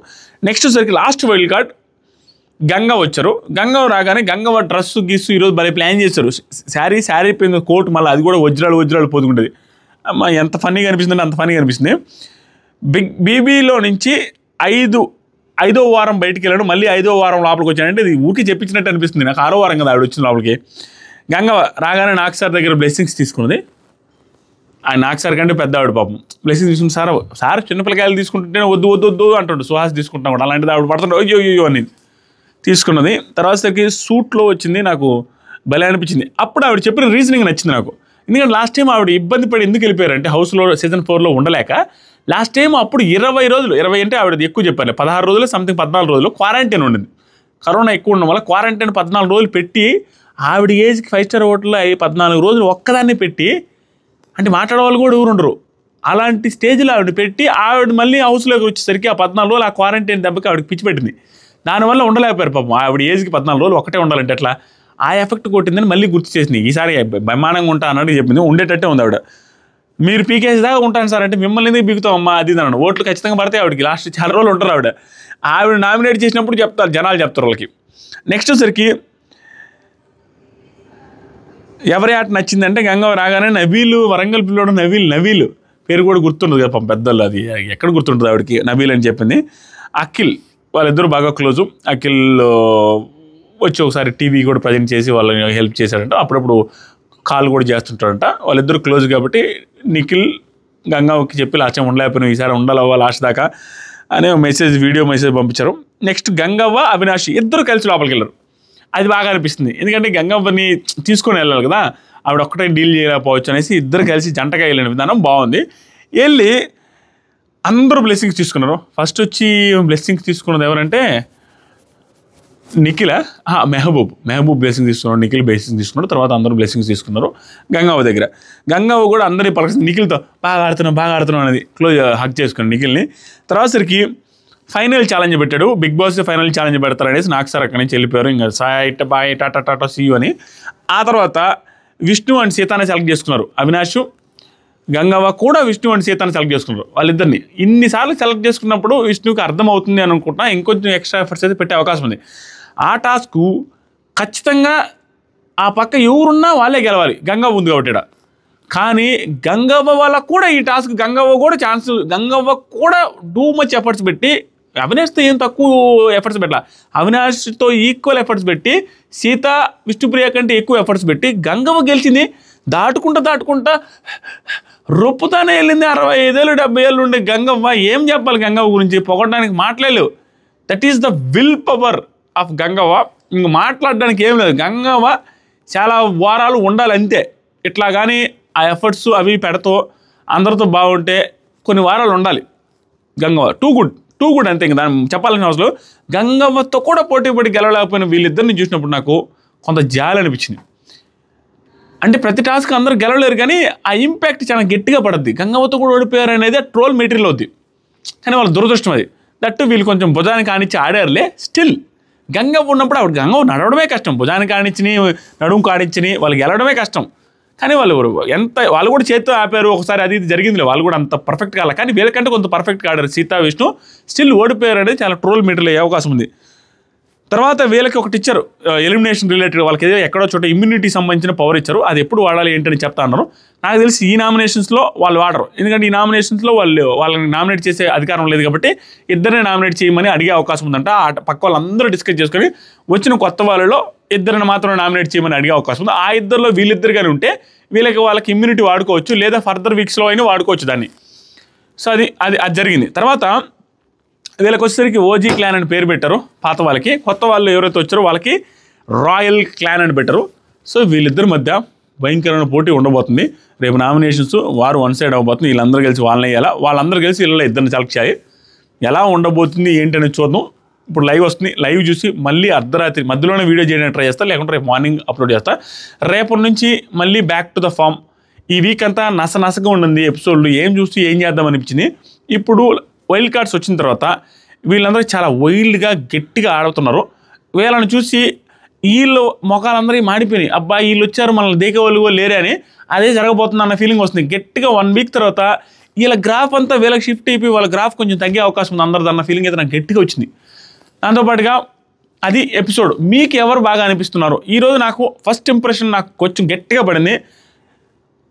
నెక్స్ట్ వచ్చేసరికి లాస్ట్ వైల్డ్ కార్డ్ గంగ వచ్చారు. గంగ రాగానే గంగ డ్రెస్ గీసు ఈరోజు భలే ప్లాన్ చేశారు. శారీ పోయింది, కోట్ మళ్ళీ అది కూడా వజ్రాలు పోతుంటుంది. అమ్మ ఎంత ఫన్నీగా అనిపిస్తుంది, అంత ఫన్నీగా అనిపిస్తుంది. బీబీలో నుంచి ఐదో వారం బయటికి వెళ్ళాడు, మళ్ళీ 5వ వారం లోపలికి వచ్చాడంటే ఇది ఊరికి చెప్పించినట్టు అనిపిస్తుంది నాకు. 6వ వారం కదా ఆవిడ వచ్చిన లోపలికి. గంగ రాగానే నాగ్ సార్ దగ్గర బ్లెస్సింగ్స్ తీసుకున్నది. ఆయన నాగ్ సార్ కంటే పెద్ద ఆవిడ పాపం బ్లెస్సింగ్స్ తీసుకుని సార్ చిన్నపిల్లకాయలు తీసుకుంటుంటే వద్దు అంటాడు, సుహాస్ తీసుకుంటున్నాం కూడా. అలాంటిది ఆవిడ పడుతుంటే అయ్యో అని తీసుకున్నది. తర్వాత సూట్లో వచ్చింది, నాకు భలే అనిపించింది. అప్పుడు ఆవిడ చెప్పిన రీజనింగ్ నచ్చింది నాకు. ఎందుకంటే లాస్ట్ టైం ఆవిడ ఇబ్బంది పడి ఎందుకు వెళ్ళిపోయారంటే హౌస్లో సీజన్ 4లో ఉండలేక, లాస్ట్ టైం అప్పుడు 20 రోజులు, 20 అంటే ఆవిడ ఎక్కువ చెప్పారు, 16 రోజులు సంథింగ్ 14 రోజులు క్వారంటైన్ ఉండింది. కరోనా ఎక్కువ ఉండడం వల్ల క్వారంటైన్ 14 రోజులు పెట్టి, ఆవిడ ఏజ్కి 5 స్టార్ హోటల్లో 14 రోజులు ఒక్కదాన్ని పెట్టి అంటే మాట్లాడే వాళ్ళు కూడా ఎవరు ఉండరు. అలాంటి స్టేజ్లో ఆవిడ పెట్టి ఆవిడ మళ్ళీ హౌస్లోకి వచ్చేసరికి ఆ 14 రోజులు ఆ క్వారంటైన్ దెబ్బకి ఆవిడకి పిచ్చి పెట్టింది. దానివల్ల ఉండలేకపోయారు పాపం. ఆవిడ ఏజ్కి 14 రోజులు ఒకటే ఉండాలంటే ఎట్లా, ఆ ఎఫెక్ట్ కొట్టిందని మళ్ళీ గుర్తు చేసింది. ఈసారి బ్రహ్మాండంగా ఉంటా అన్నట్టు చెప్పింది. ఉండేటట్టే ఉంది ఆవిడ. మీరు పీకేసి దాకా ఉంటాను సార్ అంటే మిమ్మల్ని ఎందుకు పీకుతామమ్మా అది అన్నాడు. ఓట్లు ఖచ్చితంగా పడతాయి ఆవిడకి. లాస్ట్ చాలా రోజులు ఉంటారు ఆవిడ. ఆవిడ నామినేట్ చేసినప్పుడు చెప్తారు, జనాలు చెప్తారు వాళ్ళకి. నెక్స్ట్ వచ్చరికి ఎవరి ఆట నచ్చిందంటే గంగవ్వ రాగానే నబీలు, వరంగల్ పిల్లోడు నవీల్ పేరు కూడా గుర్తుండదు కదా పెద్దలు, అది ఎక్కడ గుర్తుంటుంది ఆవిడకి, నబీల్ అని చెప్పింది. అఖిల్ వాళ్ళిద్దరూ బాగా క్లోజు. అఖిల్ వచ్చి ఒకసారి టీవీ కూడా ప్రజెంట్ చేసి వాళ్ళని హెల్ప్ చేశాడంట, అప్పుడప్పుడు కాల్ కూడా చేస్తుంటాడంట. వాళ్ళిద్దరు క్లోజ్ కాబట్టి నిఖిల్ గంగవ్వకి చెప్పి లాస్ట్ టైం ఉండలేకపోయినా ఈసారి ఉండాలవ్వ లాస్ట్ దాకా అనే వీడియో మెసేజ్ పంపించారు. నెక్స్ట్ గంగవ్వ, అవినాష్ ఇద్దరు కలిసి లోపలికి వెళ్ళారు. అది బాగా అనిపిస్తుంది, ఎందుకంటే గంగవ్వని తీసుకొని వెళ్ళాలి కదా, ఆవిడ ఒక్కటే డీల్ చేయలేకపోవచ్చు అనేసి ఇద్దరు కలిసి జంటగా వెళ్ళిన విధానం బాగుంది. వెళ్ళి అందరూ బ్లెస్సింగ్స్ తీసుకున్నారు. ఫస్ట్ వచ్చి బ్లెస్సింగ్స్ తీసుకున్నది ఎవరంటే నిఖిల్, మెహబూబ్ బ్లెస్సింగ్ తీసుకున్నాడు, నిఖిల్ బ్లెస్సింగ్ తీసుకున్నాడు. తర్వాత అందరూ బ్లెస్సింగ్స్ తీసుకున్నారు గంగవ్వ దగ్గర. గంగవ్వ కూడా అందరి పలకరించి నిఖిల్తో బాగా ఆడుతున్నాం అనేది క్లోజ్ హక్ చేసుకున్నాడు నిఖిల్ని. తర్వాత సరికి ఫైనల్ ఛాలెంజ్ పెట్టాడు. బిగ్ బాస్ ఫైనల్ ఛాలెంజ్ పెడతారనేసి నాకు సార్ అక్కడి నుంచి వెళ్ళిపోయారు. ఇంకా సాయ్ బాయ్ టాటా సీయూ అని. ఆ తర్వాత విష్ణు అండ్ సీతానే సెలెక్ట్ చేసుకున్నారు. అవినాష్, గంగవ్వ కూడా విష్ణు అండ్ సీతాన్ని సెలెక్ట్ చేసుకున్నారు. వాళ్ళిద్దరిని ఇన్నిసార్లు సెలెక్ట్ చేసుకున్నప్పుడు విష్ణుకి అర్థమవుతుంది అని అనుకుంటున్నా, ఇంకొంచెం ఎక్స్ట్రా ఎఫర్ట్స్ అయితే పెట్టే అవకాశం ఉంది. ఆ టాస్క్ ఖచ్చితంగా ఆ పక్క ఎవరున్నా వాళ్ళే గెలవాలి, గంగవ్వ ఉంది కాబట్టి. కానీ గంగవ్వ వాళ్ళకు కూడా ఈ టాస్క్, గంగవ్వ కూడా టూ మచ్ ఎఫర్ట్స్ పెట్టి, అవినాష్తో ఏం తక్కువ ఎఫర్ట్స్ పెట్టాల, అవినాష్తో ఈక్వల్ ఎఫర్ట్స్ పెట్టి, సీత విష్ణుప్రియ కంటే ఎక్కువ ఎఫర్ట్స్ పెట్టి గంగవ్వ గెలిచింది. దాటుకుంటా రొప్పుతానే వెళ్ళింది. 65 ఏళ్ళు 70 ఏళ్ళు ఉండే గంగవ్వ. ఏం చెప్పాలి గంగవ్వ గురించి, పొగడడానికి మాట్లాడలేవు. That is the will power of Gangavva. ఇంక మాట్లాడడానికి ఏం లేదు. గంగవ్వ చాలా వారాలు ఉండాలి అంతే. ఇట్లా కానీ ఆ ఎఫర్ట్స్ అవి పెడతో అందరితో బాగుంటే కొన్ని వారాలు ఉండాలి గంగవ్వ. టూ గుడ్ అంతే. ఇంక దాన్ని చెప్పాలని అవసరం. గంగవ్వతో కూడా పోటీ పడి గెలవలేకపోయిన వీళ్ళిద్దరిని చూసినప్పుడు నాకు కొంత జాలి అనిపించింది. అంటే ప్రతి టాస్క్ అందరూ గెలవలేరు కానీ ఆ ఇంపాక్ట్ చాలా గట్టిగా పడుద్ది. గంగవ్వతో కూడా ఓడిపోయారు అనేది ట్రోల్ మెటీరియల్ అవుద్ది, కానీ వాళ్ళ దురదృష్టం అది. దట్టు వీళ్ళు కొంచెం భుజానికి కానిచ్చి ఆడారులే. స్టిల్ గంగవ్వ ఉన్నప్పుడు ఆవిడ గంగవ్వ నడవడమే కష్టం, భుజానికి కానిచ్చిని నడుము కానిచ్చిని వాళ్ళు గెలవడమే కష్టం. కానీ వాళ్ళు కూడా చేత్తో ఆపారు ఒకసారి, అది ఇది జరిగిందిలే. వాళ్ళు కూడా అంత పర్ఫెక్ట్ కావాలి, కానీ వీళ్ళకంటే కొంత పర్ఫెక్ట్గా ఆడారు సీతా విష్ణు. స్టిల్ ఓడిపోయారు అనేది చాలా ట్రోల్ మెటీరియల్ అయ్యే అవకాశం ఉంది. తర్వాత వీళ్ళకి ఒకటి ఇచ్చారు, ఎలిమినేషన్ రిలేటెడ్ వాళ్ళకి ఏదో ఎక్కడో చోట ఇమ్యూనిటీ సంబంధించిన పవర్ ఇచ్చారు. అది ఎప్పుడు వాడాలి ఏంటని చెప్తా అన్నారు. నాకు తెలిసి ఈ నామినేషన్స్లో వాళ్ళు వాడరు, ఎందుకంటే ఈ నామినేషన్స్లో వాళ్ళని నామినేట్ చేసే అధికారం లేదు కాబట్టి ఇద్దరిని నామినేట్ చేయమని అడిగే అవకాశం ఉందంట. ఆ పక్క వాళ్ళందరూ డిస్కస్ చేసుకొని వచ్చిన కొత్త వాళ్ళలో ఇద్దరిని మాత్రం నామినేట్ చేయమని అడిగే అవకాశం ఉంది. ఆ ఇద్దరిలో వీళ్ళిద్దరు ఉంటే వాళ్ళకి ఇమ్యూనిటీ వాడుకోవచ్చు, లేదా ఫర్దర్ వీక్స్లో అయినా వాడుకోవచ్చు దాన్ని. సో అది జరిగింది. తర్వాత వీళ్ళకి వచ్చేసరికి ఓజీ క్లాన్ అని పేరు పెట్టారు పాత వాళ్ళకి. కొత్త వాళ్ళు ఎవరైతే వచ్చారో వాళ్ళకి రాయల్ క్లాన్ అని పెట్టారు. సో వీళ్ళిద్దరి మధ్య భయంకరమైన పోటీ ఉండబోతుంది. రేపు నామినేషన్స్ వారు వన్ సైడ్ అవ్వబోతుంది. వీళ్ళందరూ కలిసి వాళ్ళని వేయాలా, వాళ్ళందరూ కలిసి వీళ్ళ ఇద్దరిని సెలెక్ట్ చేయాలి. ఎలా ఉండబోతుంది ఏంటి అనేది చూద్దాం. ఇప్పుడు లైవ్ వస్తుంది, లైవ్ చూసి మళ్ళీ అర్ధరాత్రి మధ్యలోనే వీడియో చేయడానికి ట్రై చేస్తా, లేకుంటే రేపు మార్నింగ్ అప్లోడ్ చేస్తా. రేపటి నుంచి మళ్ళీ బ్యాక్ టు ద ఫామ్. ఈ వీక్ అంతా నసగా ఉండింది ఎపిసోడ్లు, ఏం చూసి ఏం చేద్దాం అనిపించింది. ఇప్పుడు వైల్డ్ కార్డ్స్ వచ్చిన తర్వాత వీళ్ళందరూ చాలా వైల్డ్గా గట్టిగా ఆడుతున్నారు. వీళ్ళని చూసి వీళ్ళు మొఖాలందరూ మాడిపోయినాయి. అబ్బా వీళ్ళు వచ్చారు మనల్ని దేకేవాళ్ళు లేరే అని అదే జరగబోతుంది అన్న ఫీలింగ్ వస్తుంది. గట్టిగా 1 వీక్ తర్వాత వీళ్ళ గ్రాఫ్ అంతా వీళ్ళకి షిఫ్ట్ అయిపోయి వాళ్ళ గ్రాఫ్ కొంచెం తగ్గే అవకాశం ఉంది అందరిది అన్న ఫీలింగ్ అయితే నాకు గట్టిగా వచ్చింది. దాంతోపాటుగా అది ఎపిసోడ్. మీకు ఎవరు బాగా అనిపిస్తున్నారు? ఈరోజు నాకు ఫస్ట్ ఇంప్రెషన్ నాకు కొంచెం గట్టిగా పడింది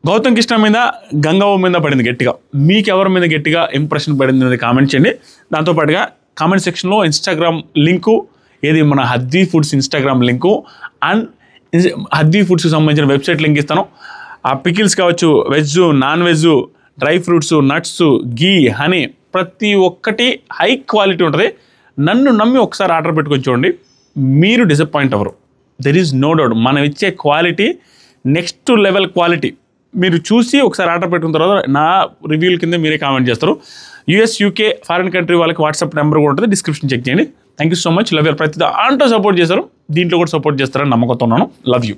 గౌతమ్ కృష్ణ మీద, గంగవ్వ మీద పడింది గట్టిగా. మీకు ఎవరి మీద గట్టిగా ఇంప్రెషన్ పడింది అనేది కామెంట్ చేయండి. దాంతోపాటుగా కామెంట్ సెక్షన్లో ఇన్స్టాగ్రామ్ లింకు, ఏది మన Haddi foods Instagram link and Haddi ఫుడ్స్కి సంబంధించిన వెబ్సైట్ లింక్ ఇస్తాను. ఆ పికిల్స్ కావచ్చు, veg, non veg, dry fruits, nuts, ghee, honey ప్రతి ఒక్కటి హై క్వాలిటీ ఉంటుంది. నన్ను నమ్మి ఒకసారి ఆర్డర్ పెట్టుకొని చూడండి, మీరు డిసప్పాయింట్ అవ్వరు. There is no doubt. మనం ఇచ్చే క్వాలిటీ నెక్స్ట్ లెవెల్ క్వాలిటీ. మీరు చూసి ఒకసారి ఆర్డర్ పెట్టుకున్న తర్వాత నా రివ్యూల కింద మీరే కామెంట్ చేస్తారు. US, UK, ఫారిన్ కంట్రీ వాళ్ళకి వాట్సాప్ నెంబర్ కూడా ఉంటుంది, డిస్క్రిప్షన్ చెక్ చేయండి. Thank you so much. Love you. ప్రతి దాంట్లో సపోర్ట్ చేశారు, దీంట్లో కూడా సపోర్ట్ చేస్తారని నమ్మకంతో ఉన్నాను. Love you.